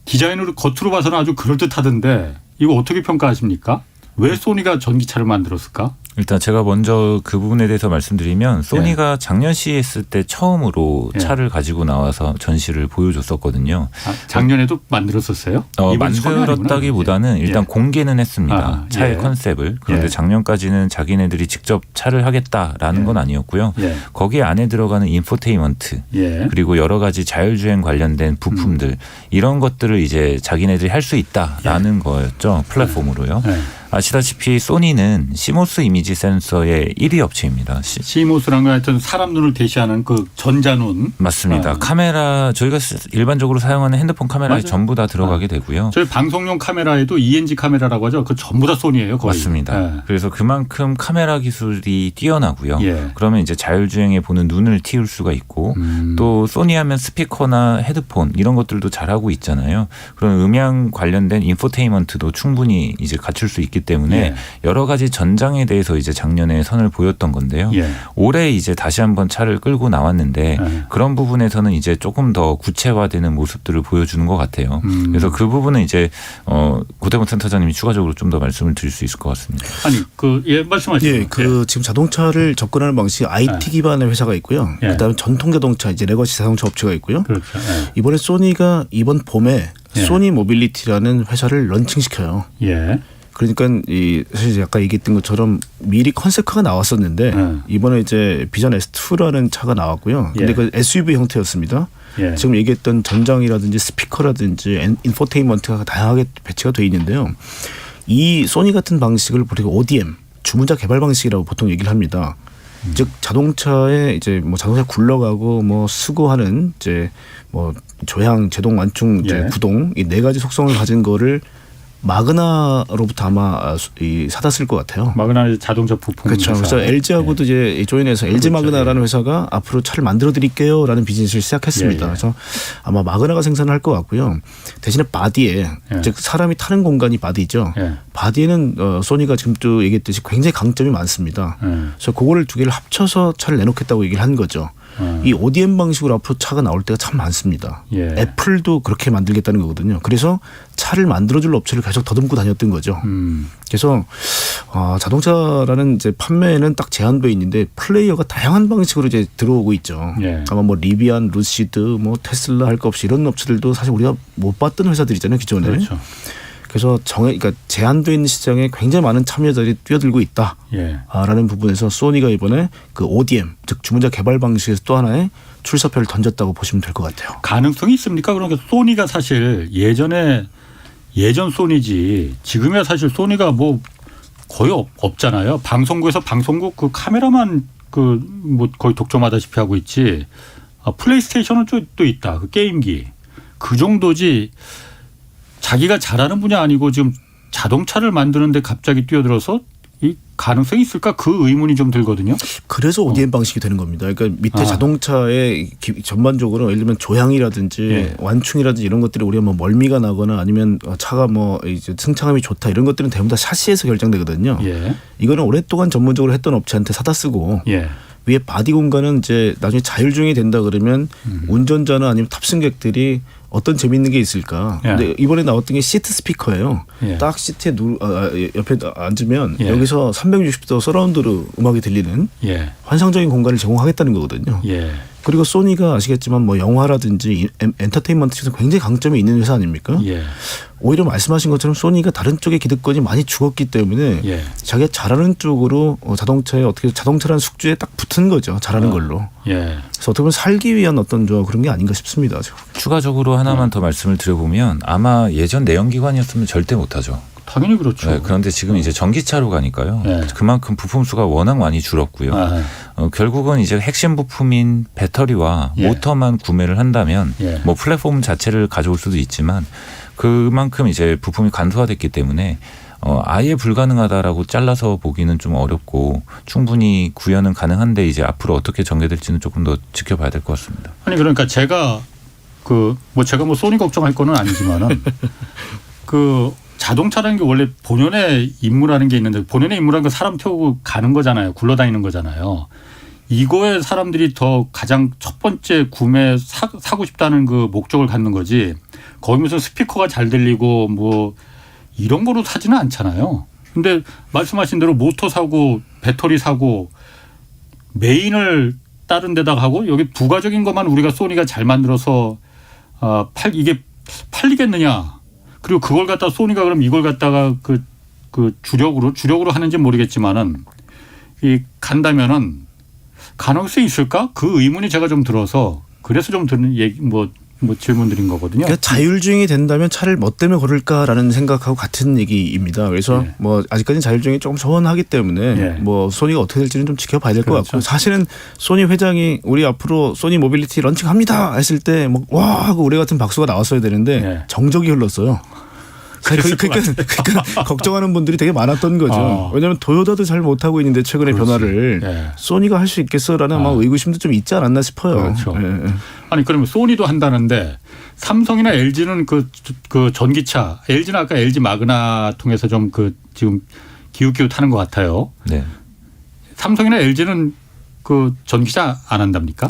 디자인으로 겉으로 봐서는 아주 그럴듯하던데 이거 어떻게 평가하십니까? 왜 소니가 전기차를 만들었을까? 일단 제가 먼저 그 부분에 대해서 말씀드리면 소니가 작년 CES 때 처음으로 차를 가지고 나와서 전시를 보여줬었거든요. 작년에도 만들었었어요? 만들었다기보다는 일단 공개는 했습니다. 차의 컨셉을. 그런데 작년까지는 자기네들이 직접 차를 하겠다라는 건 아니었고요. 거기에 안에 들어가는 인포테인먼트 그리고 여러 가지 자율주행 관련된 부품들 이런 것들을 이제 자기네들이 할 수 있다라는 거였죠. 플랫폼으로요. 아시다시피 소니는 시모스 이미지 센서의 1위 업체입니다. 시모스라는 건 하여튼 사람 눈을 대시하는 그 전자눈. 맞습니다. 카메라 저희가 일반적으로 사용하는 핸드폰 카메라에 전부 다 들어가게 되고요. 저희 방송용 카메라에도 ENG 카메라라고 하죠. 그 전부 다 소니예요. 거의. 맞습니다. 그래서 그만큼 카메라 기술이 뛰어나고요. 그러면 이제 자율주행에 보는 눈을 틔울 수가 있고 또 소니하면 스피커나 헤드폰 이런 것들도 잘하고 있잖아요. 그런 음향 관련된 인포테인먼트도 충분히 이제 갖출 수 있기 때문에 여러 가지 전장에 대해서 이제 작년에 선을 보였던 건데요. 올해 이제 다시 한번 차를 끌고 나왔는데 그런 부분에서는 이제 조금 더 구체화되는 모습들을 보여주는 것 같아요. 그래서 그 부분은 이제 고대건 센터장님이 추가적으로 좀 더 말씀을 드릴 수 있을 것 같습니다. 말씀하시죠. 지금 자동차를 접근하는 방식이 IT 기반의 회사가 있고요. 그다음에 전통 자동차 이제 레거시 자동차 업체가 있고요. 이번에 소니가 이번 봄에 소니 모빌리티라는 회사를 런칭시켜요. 그러니까 사실 아까 얘기했던 것처럼 미리 컨셉카가 나왔었는데 이번에 이제 비전 S2라는 차가 나왔고요. 근데 그 SUV 형태였습니다. 지금 얘기했던 전장이라든지 스피커라든지 인포테인먼트가 다양하게 배치가 돼 있는데요. 이 소니 같은 방식을 우리가 ODM 주문자 개발 방식이라고 보통 얘기를 합니다. 즉 자동차에 이제 뭐 자동차 굴러가고 뭐 수거하는 이제 뭐 조향, 제동, 완충, 이제 구동 이 네 가지 속성을 가진 거를 마그나로부터 아마 사다 쓸 것 같아요. 마그나 자동차 부품. 그렇죠. 그래서 LG하고도 이제 조인해서 LG 마그나라는 회사가 앞으로 차를 만들어 드릴게요라는 비즈니스를 시작했습니다. 그래서 아마 마그나가 생산할 것 같고요. 대신에 바디에 즉 사람이 타는 공간이 바디죠. 바디에는 소니가 지금 또 얘기했듯이 굉장히 강점이 많습니다. 그래서 그거를 두 개를 합쳐서 차를 내놓겠다고 얘기를 한 거죠. 이 ODM 방식으로 앞으로 차가 나올 때가 참 많습니다. 애플도 그렇게 만들겠다는 거거든요. 그래서 차를 만들어줄 업체를 계속 더듬고 다녔던 거죠. 그래서 자동차라는 이제 판매에는 딱 제한돼 있는데 플레이어가 다양한 방식으로 이제 들어오고 있죠. 아마 뭐 리비안, 루시드, 뭐 테슬라 할 것 없이 이런 업체들도 사실 우리가 못 봤던 회사들이잖아요, 기존에. 그렇죠. 그래서 그러니까 제한되어 있는 시장에 굉장히 많은 참여자들이 뛰어들고 있다라는 부분에서 소니가 이번에 그 ODM 즉 주문자 개발 방식에서 또 하나의 출사표를 던졌다고 보시면 될 것 같아요. 가능성이 있습니까? 그러니까 소니가 사실 예전 소니지 지금이야 사실 소니가 뭐 거의 없잖아요. 방송국에서 방송국 그 카메라만 그 뭐 거의 독점하다시피 하고 있지. 플레이스테이션은 또 있다. 그 게임기 그 정도지. 자기가 잘하는 분야 아니고 지금 자동차를 만드는데 갑자기 뛰어들어서 이 가능성이 있을까 그 의문이 좀 들거든요. 그래서 ODM 방식이 되는 겁니다. 그러니까 밑에 자동차의 전반적으로 예를 들면 조향이라든지 완충이라든지 이런 것들이 우리가 뭐 멀미가 나거나 아니면 차가 뭐 이제 승차감이 좋다 이런 것들은 대부분 다 샤시에서 결정되거든요. 이거는 오랫동안 전문적으로 했던 업체한테 사다 쓰고 위에 바디 공간은 이제 나중에 자율주행이 된다 그러면 운전자나 아니면 탑승객들이 어떤 재밌는 게 있을까. 예. 근데 이번에 나왔던 게 시트 스피커예요. 예. 딱 시트에 옆에 앉으면 예. 여기서 360도 서라운드로 음악이 들리는 예. 환상적인 공간을 제공하겠다는 거거든요. 예. 그리고 소니가 아시겠지만 뭐 영화라든지 엔터테인먼트 쪽에서 굉장히 강점이 있는 회사 아닙니까? 예. 오히려 말씀하신 것처럼 소니가 다른 쪽의 기득권이 많이 죽었기 때문에 예. 자기가 잘하는 쪽으로 자동차에 어떻게 자동차라는 숙주에 딱 붙은 거죠. 잘하는 걸로. 예. 그래서 어떻게 보면 살기 위한 어떤 그런 게 아닌가 싶습니다. 추가적으로 하나만 더 말씀을 드려보면 아마 예전 내연기관이었으면 절대 못하죠. 당연히 그렇죠. 네, 그런데 지금 이제 전기차로 가니까요. 네. 그만큼 부품 수가 워낙 많이 줄었고요. 결국은 이제 핵심 부품인 배터리와 예. 모터만 구매를 한다면 예. 뭐 플랫폼 자체를 가져올 수도 있지만 그만큼 이제 부품이 간소화됐기 때문에 아예 불가능하다라고 잘라서 보기는 좀 어렵고 충분히 구현은 가능한데 이제 앞으로 어떻게 전개될지는 조금 더 지켜봐야 될 것 같습니다. 아니 그러니까 제가 제가 소니 걱정할 거는 아니지만은 자동차라는 게 원래 본연의 임무라는 게 있는데 본연의 임무라는 건 사람 태우고 가는 거잖아요. 굴러다니는 거잖아요. 이거에 사람들이 더 가장 첫 번째 사고 싶다는 그 목적을 갖는 거지. 거기 무슨 스피커가 잘 들리고 뭐 이런 거로 사지는 않잖아요. 근데 말씀하신 대로 모터 사고 배터리 사고 메인을 다른 데다가 하고 여기 부가적인 것만 우리가 소니가 잘 만들어서 이게 팔리겠느냐. 그리고 그걸 갖다 소니가 그럼 이걸 갖다가 그 주력으로 하는지 모르겠지만은 간다면은 가능성이 있을까? 그 의문이 제가 좀 들어서 그래서 좀 드는 얘기 질문드린 거거든요. 그러니까 자율주행이 된다면 차를 뭐 때문에 고를까라는 생각하고 같은 얘기입니다. 그래서 예. 뭐 아직까지는 자율주행이 조금 소원하기 때문에 예. 뭐 소니가 어떻게 될지는 좀 지켜봐야 될 것 그렇죠. 같고 사실은 소니 회장이 우리 앞으로 소니 모빌리티 런칭합니다 했을 때 뭐 와 하고 우리 같은 박수가 나왔어야 되는데 예. 정적이 흘렀어요. 그러니까 걱정하는 분들이 되게 많았던 거죠. 왜냐하면 토요타도 잘 못하고 있는데 최근에 그렇지. 변화를 예. 소니가 할 수 있겠어라는 아마 의구심도 좀 있지 않았나 싶어요. 그렇죠. 예. 아니 그러면 소니도 한다는데 삼성이나 LG는 그 전기차 LG는 아까 LG 마그나 통해서 좀 지금 기웃기웃하는 것 같아요. 네. 삼성이나 LG는 그 전기차 안 한답니까?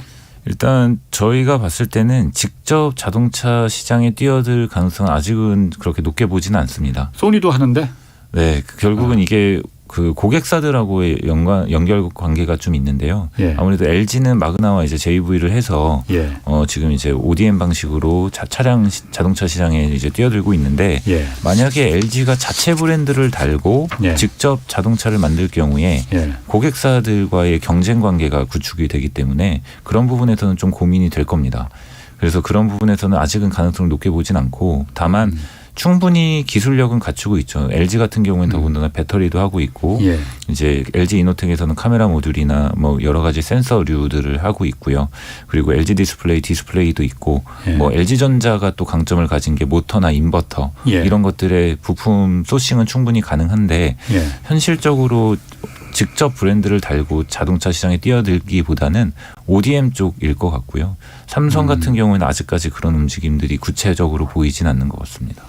일단 저희가 봤을 때는 직접 자동차 시장에 뛰어들 가능성은 아직은 그렇게 높게 보지는 않습니다. 소니도 하는데? 네, 결국은 이게 그 고객사들하고의 연결 관계가 좀 있는데요. 예. 아무래도 LG는 마그나와 이제 JV를 해서 예. 지금 이제 ODM 방식으로 자동차 시장에 이제 뛰어들고 있는데 예. 만약에 LG가 자체 브랜드를 달고 예. 직접 자동차를 만들 경우에 예. 고객사들과의 경쟁 관계가 구축이 되기 때문에 그런 부분에서는 좀 고민이 될 겁니다. 그래서 그런 부분에서는 아직은 가능성을 높게 보진 않고 다만 충분히 기술력은 갖추고 있죠. LG 같은 경우는 더군다나 배터리도 하고 있고 예. 이제 LG 이노텍에서는 카메라 모듈이나 뭐 여러 가지 센서류들을 하고 있고요. 그리고 LG 디스플레이도 있고 예. 뭐 LG전자가 또 강점을 가진 게 모터나 인버터 예. 이런 것들의 부품 소싱은 충분히 가능한데 예. 현실적으로 직접 브랜드를 달고 자동차 시장에 뛰어들기보다는 ODM 쪽일 것 같고요. 삼성 같은 경우에는 아직까지 그런 움직임들이 구체적으로 보이진 않는 것 같습니다.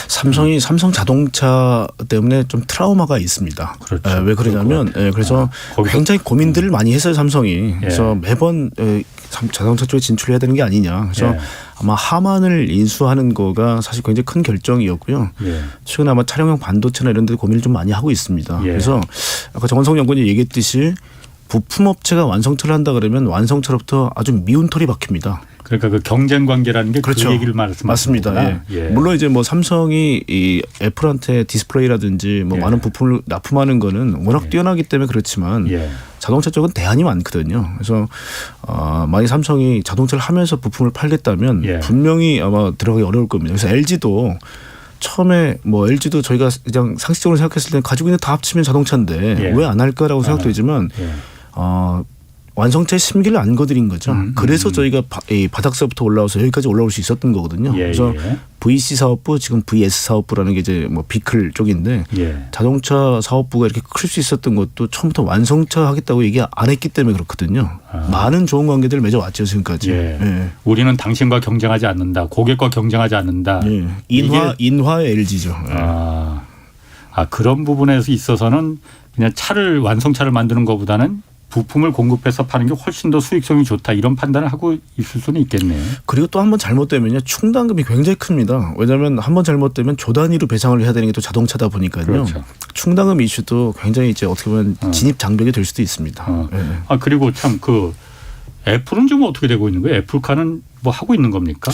삼성 자동차 때문에 좀 트라우마가 있습니다. 그렇죠. 왜 그러냐면 그래서 굉장히 고민들을 많이 했어요 삼성이. 그래서 매번 자동차 쪽에 진출해야 되는 게 아니냐. 그래서 예. 아마 하만을 인수하는 거가 사실 굉장히 큰 결정이었고요. 예. 최근에 아마 차량용 반도체나 이런 데 고민을 좀 많이 하고 있습니다. 예. 그래서 아까 정원석 연구원이 얘기했듯이 부품업체가 완성차를 한다 그러면 완성차로부터 아주 미운 털이 박힙니다. 그러니까 그 경쟁 관계라는 게 그렇죠. 그 얘기를 말씀하시는 맞습니다. 거구나. 예. 예. 물론 이제 뭐 삼성이 이 애플한테 디스플레이라든지 뭐 예. 많은 부품을 납품하는 거는 워낙 뛰어나기 때문에 그렇지만 예. 자동차 쪽은 대안이 많거든요. 그래서 만약 삼성이 자동차를 하면서 부품을 팔겠다면 예. 분명히 아마 들어가기 어려울 겁니다. 그래서 LG도 처음에 뭐 LG도 저희가 그냥 상식적으로 생각했을 때 가지고 있는 다 합치면 자동차인데 예. 왜 안 할까라고 생각되지만 예. 완성차의 심기를 안 거드린 거죠. 그래서 저희가 이 바닥서부터 올라와서 여기까지 올라올 수 있었던 거거든요. 예, 그래서 예. VC 사업부 지금 VS 사업부라는 게 이제 뭐 비클 쪽인데 예. 자동차 사업부가 이렇게 클 수 있었던 것도 처음부터 완성차 하겠다고 얘기 안 했기 때문에 그렇거든요. 많은 좋은 관계들을 맺어왔죠 지금까지. 예. 예. 우리는 당신과 경쟁하지 않는다. 고객과 경쟁하지 않는다. 예. 인화의 LG죠. 예. 그런 부분에서 있어서는 그냥 완성차를 만드는 것보다는 부품을 공급해서 파는 게 훨씬 더 수익성이 좋다 이런 판단을 하고 있을 수는 있겠네요. 그리고 또 한 번 잘못되면요 충당금이 굉장히 큽니다. 왜냐하면 한 번 잘못되면 조 단위로 배상을 해야 되는 게 또 자동차다 보니까요. 그렇죠. 충당금 이슈도 굉장히 이제 어떻게 보면 진입 장벽이 될 수도 있습니다. 네. 그리고 참 그 애플은 지금 어떻게 되고 있는 거예요? 애플카는 뭐 하고 있는 겁니까?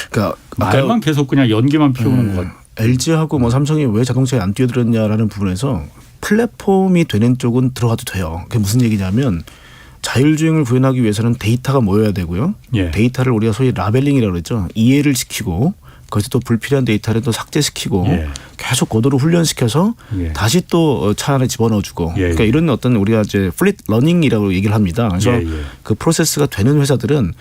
그러니까 말만 계속 그냥 연기만 피우는 것. LG하고 뭐 삼성이 왜 자동차에 안 뛰어들었냐라는 부분에서 플랫폼이 되는 쪽은 들어가도 돼요. 그게 무슨 얘기냐면 자율주행을 구현하기 위해서는 데이터가 모여야 되고요. 예. 데이터를 우리가 소위 라벨링이라고 그랬죠. 이해를 시키고 거기서 또 불필요한 데이터를 또 삭제시키고 예. 계속 고도로 훈련시켜서 예. 다시 또 차 안에 집어넣어주고 예. 그러니까 이런 어떤 우리가 이제 플릿 러닝이라고 얘기를 합니다. 그래서 예. 그 프로세스가 되는 회사들은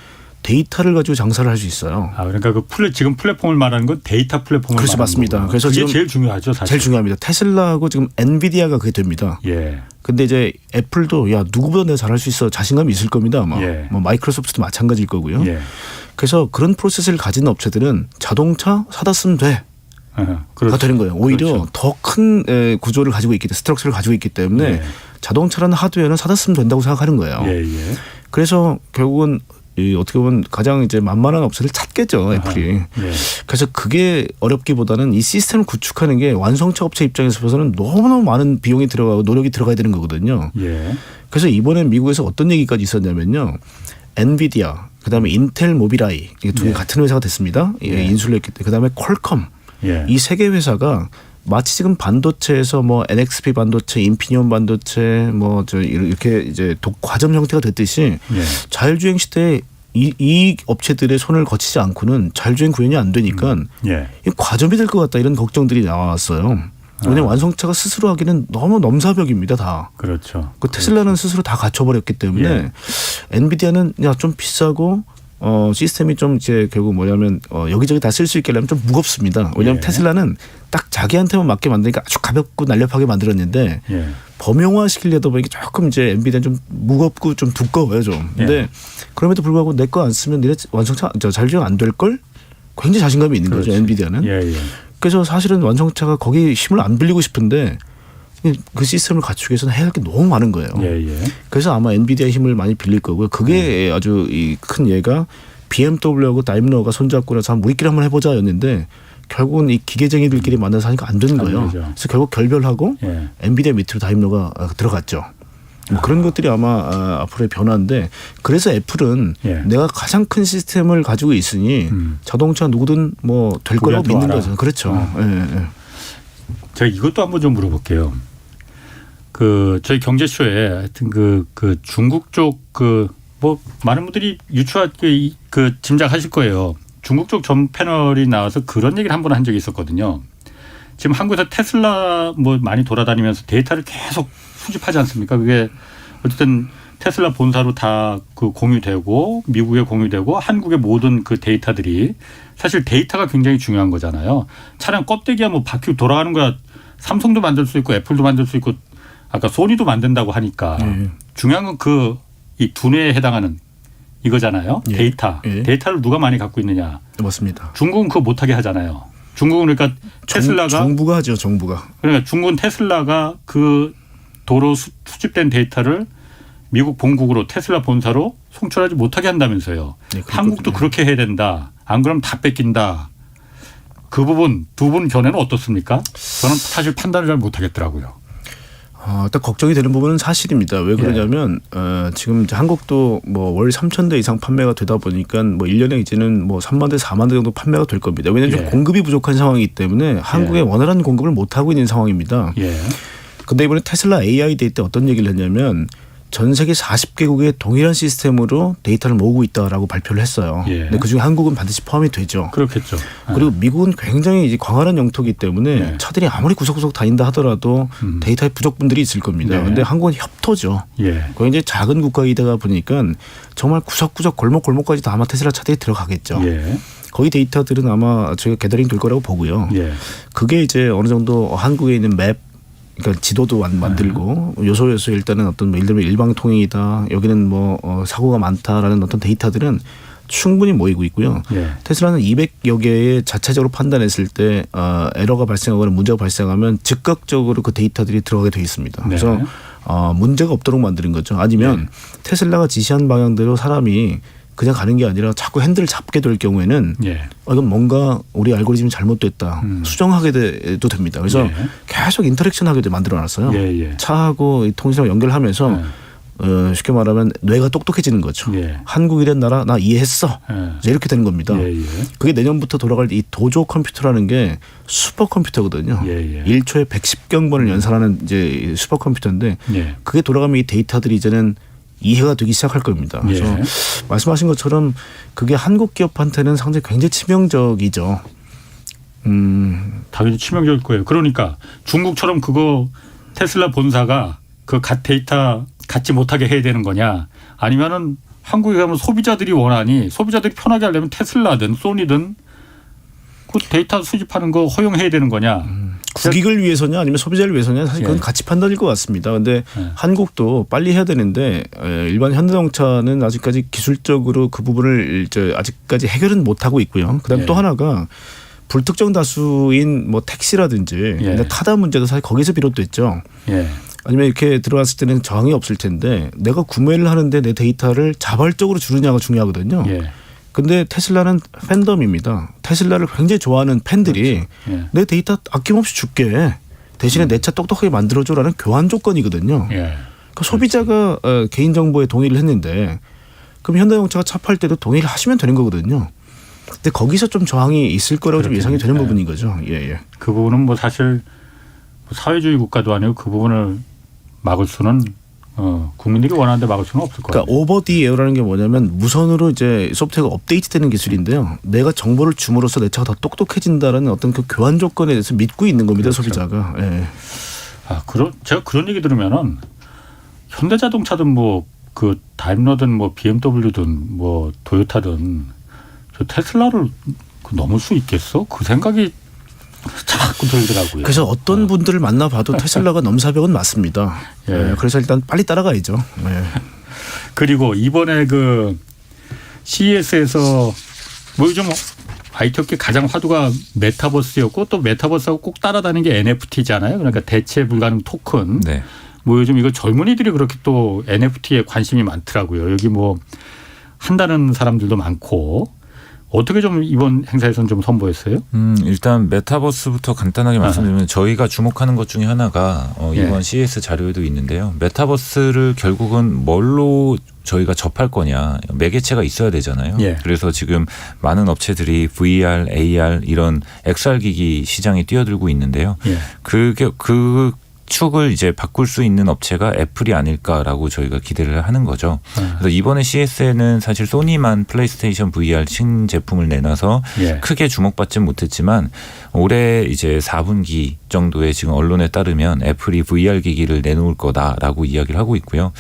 데이터를 가지고 장사를 할 수 있어요. 그러니까 지금 플랫폼을 말하는 건 데이터 플랫폼을 그렇죠, 말하는 맞습니다. 거구나. 그래서 그게 지금 제일 중요하죠, 사실. 제일 중요합니다. 테슬라하고 지금 엔비디아가 그게 됩니다. 예. 근데 이제 애플도 야 누구보다 내가 잘할 수 있어 자신감이 있을 겁니다. 아마 예. 뭐 마이크로소프트도 마찬가지일 거고요. 예. 그래서 그런 프로세스를 가진 업체들은 자동차 사다 쓰면 돼. 그렇죠. 가 되는 거예요. 오히려 그렇죠. 더 큰 구조를 가지고 있기 때문에 스트럭처를 가지고 있기 때문에 예. 자동차라는 하드웨어는 사다 쓰면 된다고 생각하는 거예요. 예. 예. 그래서 결국은 어떻게 보면 가장 이제 만만한 업체를 찾겠죠, 애플이. 예. 그래서 그게 어렵기보다는 이 시스템을 구축하는 게 완성차 업체 입장에서 봐서는 너무너무 많은 비용이 들어가고 노력이 들어가야 되는 거거든요. 예. 그래서 이번에 미국에서 어떤 얘기까지 있었냐면요. 엔비디아, 그다음에 인텔 모빌아이 이게 두 개 예. 같은 회사가 됐습니다. 예. 인수를 했기 때문에 그다음에 퀄컴 예. 이 세 개 회사가 마치 지금 반도체에서 뭐 NXP 반도체, 인피니온 반도체 뭐 저 이렇게 이제 과점 형태가 됐듯이 예. 자율주행 시대에 이 업체들의 손을 거치지 않고는 자율주행 구현이 안 되니까 예. 이 과점이 될 것 같다 이런 걱정들이 나왔어요. 왜냐하면 완성차가 스스로 하기는 너무 넘사벽입니다 다. 그렇죠. 그 테슬라는 스스로 다 갖춰버렸기 때문에 예. 엔비디아는 야 좀 비싸고 시스템이 좀 이제 결국 뭐냐면 여기저기 다 쓸 수 있게 하려면 좀 무겁습니다. 왜냐하면 예. 테슬라는 딱 자기한테만 맞게 만드니까 아주 가볍고 날렵하게 만들었는데 예. 범용화 시키려다 보니까 조금 이제 엔비디아는 좀 무겁고 좀 두꺼워요 좀. 근데 예. 그럼에도 불구하고 내 거 안 쓰면 니네 완성차 자율주행 안 될 걸? 굉장히 자신감이 있는 거죠 그렇지. 엔비디아는. 예. 예. 그래서 사실은 완성차가 거기 힘을 안 빌리고 싶은데 그 시스템을 갖추기 위해서는 해야 할 게 너무 많은 거예요. 예. 예. 그래서 아마 엔비디아 힘을 많이 빌릴 거고요. 그게 아주 큰 예가 BMW하고 다임러가 손잡고 나서 우리끼리 한번 해보자였는데 결국은 이 기계쟁이들끼리 만나서 하니까 안 되는 거예요. 되죠. 그래서 결국 결별하고 예. 엔비디아 밑으로 다임러가 들어갔죠. 뭐 그런 것들이 아마 앞으로의 변화인데 그래서 애플은 예. 내가 가장 큰 시스템을 가지고 있으니 자동차 누구든 뭐 될 거라고 우리한테 믿는 와라. 거죠. 그렇죠. 예, 예. 제가 이것도 한번 좀 물어볼게요. 저희 경제쇼에 하여튼 그 중국 쪽 뭐 많은 분들이 짐작하실 거예요. 중국 쪽 전 패널이 나와서 그런 얘기를 한번 한 적이 있었거든요. 지금 한국에서 테슬라 뭐 많이 돌아다니면서 데이터를 계속 수집하지 않습니까? 그게 어쨌든 테슬라 본사로 다 그 공유되고 미국에 공유되고 한국의 모든 그 데이터들이 사실 데이터가 굉장히 중요한 거잖아요. 차량 껍데기야 뭐 바퀴 돌아가는 거야 삼성도 만들 수 있고 애플도 만들 수 있고 아까 소니도 만든다고 하니까 중요한 건 이 두뇌에 해당하는 이거잖아요. 예. 데이터. 예. 데이터를 누가 많이 갖고 있느냐. 맞습니다. 중국은 그거 못하게 하잖아요. 중국은 그러니까 테슬라가 정부가 하죠. 정부가. 그러니까 중국은 테슬라가 그 도로 수집된 데이터를 미국 본국으로 테슬라 본사로 송출하지 못하게 한다면서요. 네, 한국도 그렇게 해야 된다. 안 그러면 다 뺏긴다. 그 부분 두 분 견해는 어떻습니까? 저는 사실 판단을 잘 못하겠더라고요. 일단 걱정이 되는 부분은 사실입니다. 왜 그러냐면 지금 이제 한국도 뭐 월 3,000대 이상 판매가 되다 보니까 뭐 1년에 이제는 뭐 3만 대, 4만 대 정도 판매가 될 겁니다. 왜냐하면 지금 공급이 부족한 상황이기 때문에 한국에 원활한 공급을 못 하고 있는 상황입니다. 예. 근데 이번에 테슬라 AI 데이 때 어떤 얘기를 했냐면 전 세계 40개국의 동일한 시스템으로 데이터를 모으고 있다라고 발표를 했어요. 예. 근데 그중에 한국은 반드시 포함이 되죠. 그렇겠죠. 그리고 미국은 굉장히 이제 광활한 영토이기 때문에 네. 차들이 아무리 구석구석 다닌다 하더라도 데이터의 부족분들이 있을 겁니다. 그런데 네. 한국은 협토죠. 예. 굉장히 작은 국가이다 보니까 정말 구석구석 골목골목까지 다 아마 테슬라 차들이 들어가겠죠. 예. 거기 데이터들은 아마 저희가 게더링 될 거라고 보고요. 예. 그게 이제 어느 정도 한국에 있는 맵 그러니까 지도도 만들고 요소 일단은 어떤 뭐 예를 들면 일방통행이다. 여기는 뭐 사고가 많다라는 어떤 데이터들은 충분히 모이고 있고요. 예. 테슬라는 200여 개의 자체적으로 판단했을 때 에러가 발생하거나 문제가 발생하면 즉각적으로 그 데이터들이 들어가게 돼 있습니다. 네. 그래서 문제가 없도록 만드는 거죠. 아니면 테슬라가 지시한 방향대로 사람이 그냥 가는 게 아니라 자꾸 핸들을 잡게 될 경우에는 이건 뭔가 우리 알고리즘이 잘못됐다. 수정하게 돼도 됩니다. 그래서 계속 인터랙션하게 만들어놨어요. 차하고 이 통신하고 연결하면서 쉽게 말하면 뇌가 똑똑해지는 거죠. 한국이란 나라 나 이해했어. 이렇게 되는 겁니다. 그게 내년부터 돌아갈 이 도조 컴퓨터라는 게 슈퍼컴퓨터거든요. 1초에 110경번을 연산하는 이제 슈퍼컴퓨터인데 그게 돌아가면 이 데이터들이 이제는 이해가 되기 시작할 겁니다. 그래서 말씀하신 것처럼 그게 한국 기업한테는 상당히 굉장히 치명적이죠. 당연히 치명적일 거예요. 그러니까 중국처럼 그거 테슬라 본사가 그 데이터 갖지 못하게 해야 되는 거냐, 아니면은 한국에 가면 소비자들이 원하니 소비자들이 편하게 하려면 테슬라든 소니든 그 데이터 수집하는 거 허용해야 되는 거냐. 국익을 위해서냐 아니면 소비자를 위해서냐 사실 그건 가치 판단일 것 같습니다. 그런데 한국도 빨리 해야 되는데 일반 현대자동차는 아직까지 기술적으로 그 부분을 아직까지 해결은 못하고 있고요. 그다음 또 하나가 불특정 다수인 뭐 택시라든지 타다 문제도 사실 거기서 비롯됐죠. 아니면 이렇게 들어갔을 때는 저항이 없을 텐데 내가 구매를 하는데 내 데이터를 자발적으로 주느냐가 중요하거든요. 근데 테슬라는 팬덤입니다. 테슬라를 굉장히 좋아하는 팬들이 내 데이터 아낌없이 줄게. 대신에 내 차 똑똑하게 만들어줘라는 교환 조건이거든요. 그러니까 소비자가 개인정보에 동의를 했는데 그럼 현대자동차가 차 팔 때도 동의를 하시면 되는 거거든요. 근데 거기서 좀 저항이 있을 거라고 좀 예상이 되는 부분인 거죠. 그 부분은 뭐 사실 사회주의 국가도 아니고 그 부분을 막을 수는 국민들이 원하는데 막을 수는 없을 거예요. 그러니까 오버 디 에어라는 게 뭐냐면 무선으로 이제 소프트웨어가 업데이트되는 기술인데요. 내가 정보를 줌으로써 내 차가 더 똑똑해진다라는 어떤 그 교환 조건에 대해서 믿고 있는 겁니다. 소비자가. 제가 그런 얘기 들으면은 현대자동차든 뭐 그 다임러든 뭐 BMW든 뭐 도요타든 저 테슬라를 넘을 수 있겠어? 그 생각이 자꾸 들더라고요. 그래서 어떤 분들을 만나봐도 테슬라가 넘사벽은 맞습니다. 그래서 일단 빨리 따라가야죠. 그리고 이번에 그 CES에서 뭐 요즘 IT 업계 가장 화두가 메타버스였고 또 메타버스하고 꼭 따라다니는 게 NFT잖아요. 그러니까 대체 불가능 토큰. 뭐 요즘 이거 젊은이들이 그렇게 또 NFT에 관심이 많더라고요. 여기 뭐 한다는 사람들도 많고. 어떻게 좀 이번 행사에서는 좀 선보였어요? 일단 메타버스부터 간단하게 말씀드리면 저희가 주목하는 것 중에 하나가 이번 CES 자료에도 있는데요. 메타버스를 결국은 뭘로 저희가 접할 거냐. 매개체가 있어야 되잖아요. 그래서 지금 많은 업체들이 VR, AR 이런 XR 기기 시장에 뛰어들고 있는데요. 그 축을 이제 바꿀 수 있는 업체가 애플이 아닐까라고 저희가 기대를 하는 거죠. 그래서 이번에 CES에는 사실 소니만 플레이스테이션 VR 신제품을 내놔서 크게 주목받지는 못했지만 올해 이제 4분기 정도에 지금 언론에 따르면 애플이 VR 기기를 내놓을 거다라고 이야기를 하고 있고요.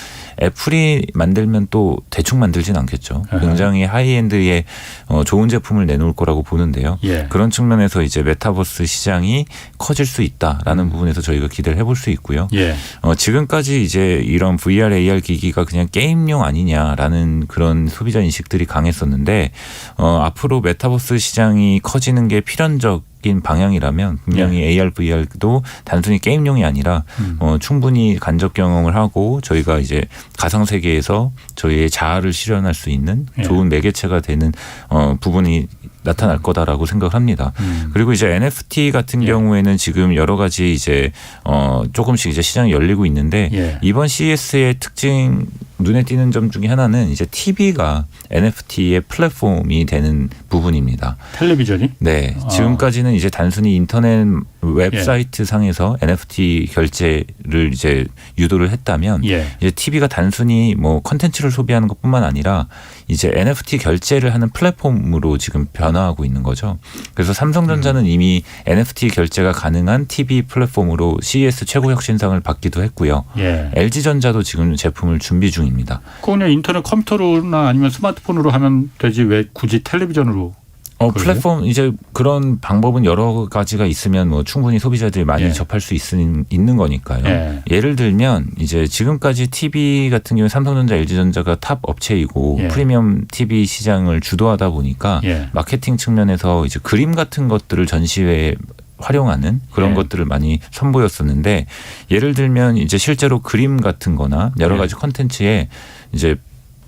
애플이 만들면 또 대충 만들진 않겠죠. 굉장히 하이엔드의 좋은 제품을 내놓을 거라고 보는데요. 그런 측면에서 이제 메타버스 시장이 커질 수 있다라는 부분에서 저희가 기대를 해볼 수 있고요. 지금까지 이제 이런 VR, AR 기기가 그냥 게임용 아니냐라는 그런 소비자 인식들이 강했었는데 앞으로 메타버스 시장이 커지는 게 필연적인 방향이라면 분명히 AR, VR도 단순히 게임용이 아니라 충분히 간접 경험을 하고 저희가 이제 가상 세계에서 저희의 자아를 실현할 수 있는 좋은 매개체가 되는 부분이 나타날 거다라고 생각을 합니다. 그리고 이제 NFT 같은 경우에는 지금 여러 가지 이제 조금씩 이제 시장이 열리고 있는데 이번 CES의 특징 눈에 띄는 점 중에 하나는 이제 TV가 NFT의 플랫폼이 되는 부분입니다. 텔레비전이? 네. 지금까지는 이제 단순히 인터넷 웹사이트 상에서 NFT 결제를 이제 유도를 했다면 이제 TV가 단순히 뭐 컨텐츠를 소비하는 것뿐만 아니라 이제 NFT 결제를 하는 플랫폼으로 지금 변화하고 있는 거죠. 그래서 삼성전자는 이미 NFT 결제가 가능한 TV 플랫폼으로 CES 최고 혁신상을 받기도 했고요. LG전자도 지금 제품을 준비 중입니다. 그냥 인터넷 컴퓨터로나 아니면 스마트폰으로 하면 되지 왜 굳이 텔레비전으로? 플랫폼 이제 그런 방법은 여러 가지가 있으면 뭐 충분히 소비자들이 많이 접할 수 있는 거니까요. 예를 들면 이제 지금까지 TV 같은 경우에 삼성전자, LG전자가 탑 업체이고 프리미엄 TV 시장을 주도하다 보니까 마케팅 측면에서 이제 그림 같은 것들을 전시회에 활용하는 그런 예. 것들을 많이 선보였었는데 예를 들면 이제 실제로 그림 같은 거나 여러 예. 가지 콘텐츠에 이제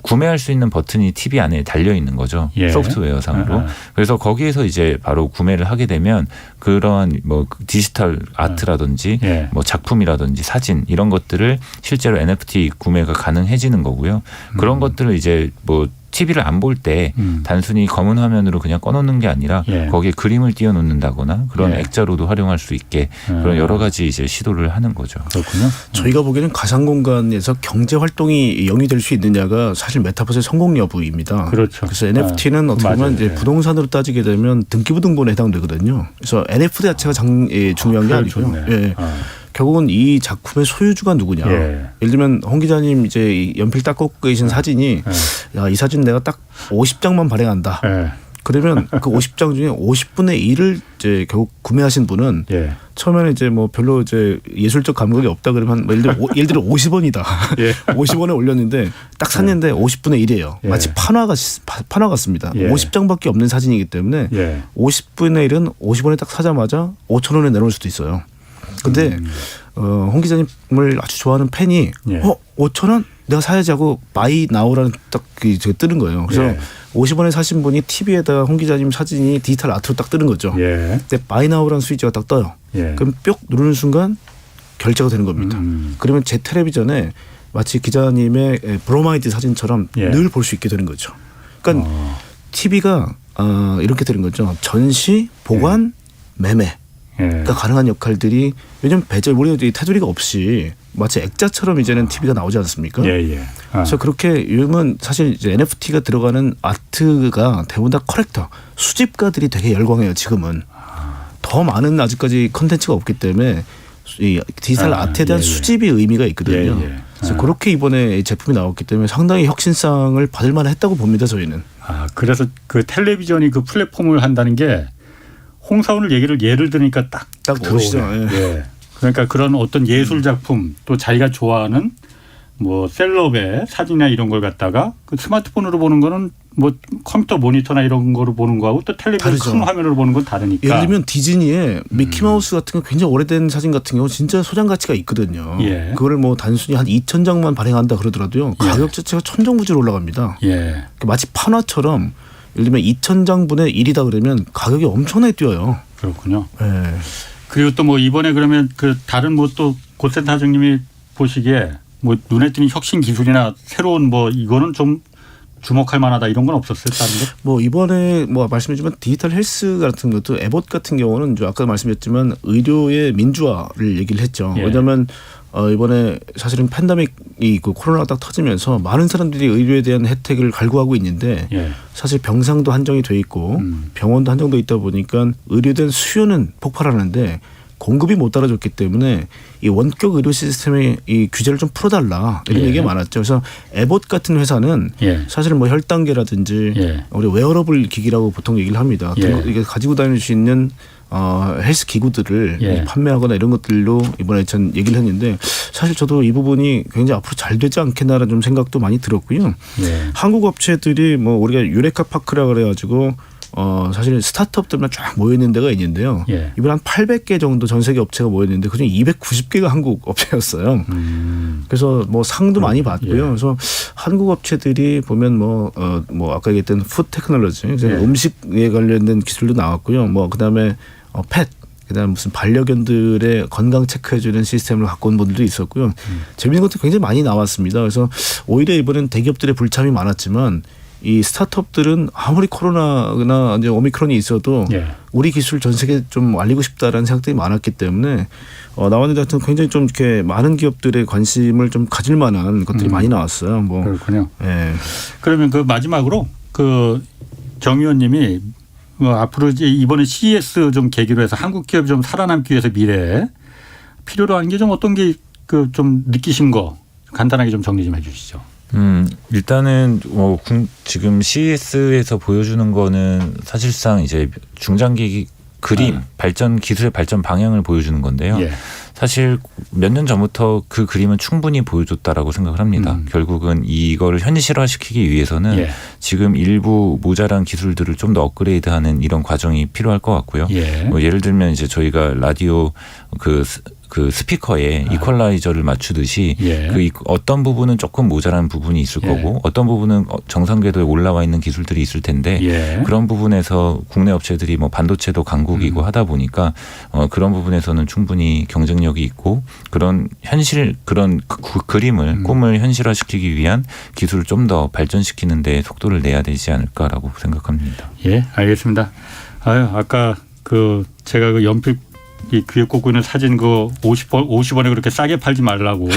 구매할 수 있는 버튼이 TV 안에 달려 있는 거죠. 예. 소프트웨어상으로. 그래서 거기에서 이제 바로 구매를 하게 되면 그러한 뭐 디지털 아트라든지 예. 뭐 작품이라든지 사진 이런 것들을 실제로 NFT 구매가 가능해지는 거고요. 그런 것들을 이제 뭐 TV를 안 볼 때 단순히 검은 화면으로 그냥 꺼놓는 게 아니라 예. 거기에 그림을 띄워놓는다거나 그런 예. 액자로도 활용할 수 있게 그런 여러 가지 이제 시도를 하는 거죠. 그렇군요. 저희가 보기에는 가상 공간에서 경제 활동이 영위될 수 있느냐가 사실 메타버스의 성공 여부입니다. 그렇죠. 그래서 NFT는 어떻게 보면 맞아요. 이제 예. 부동산으로 따지게 되면 등기부등본에 해당되거든요. 그래서 NFT 자체가 중요한 게 아니고요. 그렇죠. 예. 결국은 이 작품의 소유주가 누구냐. 예. 예를 들면 홍 기자님 이제 이 연필 딱 꽂고 계신 사진이 야, 이 사진 내가 딱 50장만 발행한다. 예. 그러면 그 50장 중에 50분의 1을 이제 결국 구매하신 분은 예. 처음에는 이제 뭐 별로 이제 예술적 감각이 없다 그러면 뭐 예를 들어 50원이다. 예. 50원에 올렸는데 딱 샀는데 50분의 1이에요. 예. 마치 판화 같습니다. 예. 50장밖에 없는 사진이기 때문에 예. 50분의 1은 50원에 딱 사자마자 5,000원에 내놓을 수도 있어요. 근데 홍 기자님을 아주 좋아하는 팬이 예. 5,000원 내가 사야지 하고 바이 나우라는 딱 뜨는 거예요. 그래서 예. 50원에 사신 분이 TV에다가 홍 기자님 사진이 디지털 아트로 딱 뜨는 거죠. 예. 근데 바이 나우라는 스위치가 딱 떠요. 예. 그럼 뿅 누르는 순간 결제가 되는 겁니다. 그러면 제 텔레비전에 마치 기자님의 브로마이드 사진처럼 예. 늘 볼 수 있게 되는 거죠. 그러니까 TV가 이렇게 되는 거죠. 전시, 보관, 매매. 예. 가 가능한 역할들이 요즘 배절 우리가 테두리가 없이 마치 액자처럼 이제는 TV가 나오지 않습니까? 예. 예. 그래서 그렇게 요즘은 사실 이제 NFT가 들어가는 아트가 대부분 다 컬렉터, 수집가들이 되게 열광해요. 지금은 더 많은 아직까지 컨텐츠가 없기 때문에 이 디지털 아트에 대한 예, 예. 수집이 의미가 있거든요. 예, 예. 그래서 그렇게 이번에 제품이 나왔기 때문에 상당히 혁신성을 받을 만했다고 봅니다. 저희는. 그래서 그 텔레비전이 그 플랫폼을 한다는 게 홍사원을 예를 들으니까 딱 오시죠. 들어오네. 예. 그러니까 그런 어떤 예술 작품 또 자기가 좋아하는 뭐 셀럽의 사진이나 이런 걸 갖다가 그 스마트폰으로 보는 거는 뭐 컴퓨터 모니터나 이런 거로 보는 거하고 또 텔레비전 다르죠. 큰 화면으로 보는 건 다르니까. 예를 들면 디즈니의 미키마우스 같은 거 굉장히 오래된 사진 같은 경우 진짜 소장 가치가 있거든요. 예. 그거를 뭐 단순히 한 2,000장만 발행한다 그러더라도요. 가격 자체가 천정부지로 올라갑니다. 예. 마치 판화처럼 예를 들면 2,000장분의 1이다 그러면 가격이 엄청나게 뛰어요. 그렇군요. 예. 그리고 또 뭐 이번에 그러면 그 다른 뭐 또 고센터 사장님이 보시기에 뭐 눈에 띄는 혁신 기술이나 새로운 뭐 이거는 좀 주목할 만하다 이런 건 없었어요? 다른 거? 뭐 이번에 뭐 말씀드렸지만 디지털 헬스 같은 것도 에봇 같은 경우는 아까 말씀드렸지만 의료의 민주화를 얘기를 했죠. 예. 왜냐하면 이번에 사실은 팬데믹이 그 코로나가 딱 터지면서 많은 사람들이 의료에 대한 혜택을 갈구하고 있는데 예. 사실 병상도 한정이 돼 있고 병원도 한정돼 있다 보니까 의료에 대한 수요는 폭발하는데 공급이 못 따라줬기 때문에 이 원격 의료 시스템의 이 규제를 좀 풀어달라 이런 예. 얘기가 많았죠. 그래서 에봇 같은 회사는 예. 사실은 뭐 혈당계라든지 예. 우리 웨어러블 기기라고 보통 얘기를 합니다. 예. 이게 가지고 다닐 수 있는 헬스 기구들을 예. 판매하거나 이런 것들로 이번에 전 얘기를 했는데 사실 저도 이 부분이 굉장히 앞으로 잘 되지 않겠나라는 좀 생각도 많이 들었고요. 예. 한국 업체들이 뭐 우리가 유레카 파크라 그래가지고 사실 스타트업들만 쫙 모여 있는 데가 있는데요. 예. 이번에 한 800개 정도 전 세계 업체가 모여 있는데 그중에 290개가 한국 업체였어요. 그래서 뭐 상도 많이 받고요. 예. 그래서 한국 업체들이 보면 뭐 아까 얘기했던 푸드 테크놀로지, 음식에 관련된 기술도 나왔고요. 뭐 그다음에 펫, 그다음 무슨 반려견들의 건강 체크해주는 시스템을 갖고 온 분들도 있었고요. 재밌는 것도 굉장히 많이 나왔습니다. 그래서 오히려 이번엔 대기업들의 불참이 많았지만 이 스타트업들은 아무리 코로나나 이제 오미크론이 있어도 예. 우리 기술 전 세계에 좀 알리고 싶다라는 생각들이 많았기 때문에 나왔는데 하여튼 굉장히 좀 이렇게 많은 기업들의 관심을 좀 가질 만한 것들이 많이 나왔어요. 뭐 그렇군요. 예. 그러면 그 마지막으로 그 정 의원님이 앞으로 이제 이번에 CES 좀 계기로 해서 한국 기업이 좀 살아남기 위해서 미래에 필요로 하는 게 좀 어떤 게 그 좀 느끼신 거 간단하게 좀 정리 좀 해 주시죠. 일단은 뭐 지금 CES에서 보여주는 거는 사실상 이제 중장기 그림 발전 기술의 발전 방향을 보여주는 건데요. 예. 사실 몇 년 전부터 그 그림은 충분히 보여줬다라고 생각을 합니다. 결국은 이걸 현실화시키기 위해서는 예. 지금 일부 모자란 기술들을 좀 더 업그레이드하는 이런 과정이 필요할 것 같고요. 예. 뭐 예를 들면 이제 저희가 라디오 그 스피커에 이퀄라이저를 맞추듯이 예. 그 어떤 부분은 조금 모자란 부분이 있을 예. 거고 어떤 부분은 정상 궤도에 올라와 있는 기술들이 있을 텐데 예. 그런 부분에서 국내 업체들이 뭐 반도체도 강국이고 하다 보니까 그런 부분에서는 충분히 경쟁력이 있고 그런 그런 그림을 꿈을 현실화시키기 위한 기술을 좀 더 발전시키는 데 속도를 내야 되지 않을까라고 생각합니다. 예, 알겠습니다. 아까 제가 그 연필 이 귀에 꽂고 있는 사진 50원에 그렇게 싸게 팔지 말라고.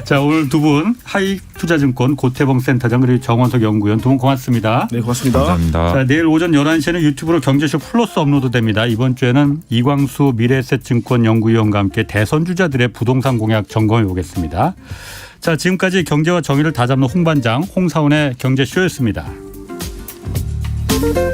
자, 오늘 두 분 하이투자증권 고태봉 센터장 그리고 정원석 연구위원 두 분 고맙습니다. 네, 고맙습니다. 감사합니다. 자, 내일 오전 11시에는 유튜브로 경제쇼 플러스 업로드됩니다. 이번 주에는 이광수 미래에셋증권 연구위원과 함께 대선 주자들의 부동산 공약 점검해 보겠습니다. 자, 지금까지 경제와 정의를 다잡는 홍반장 홍사훈의 경제쇼였습니다.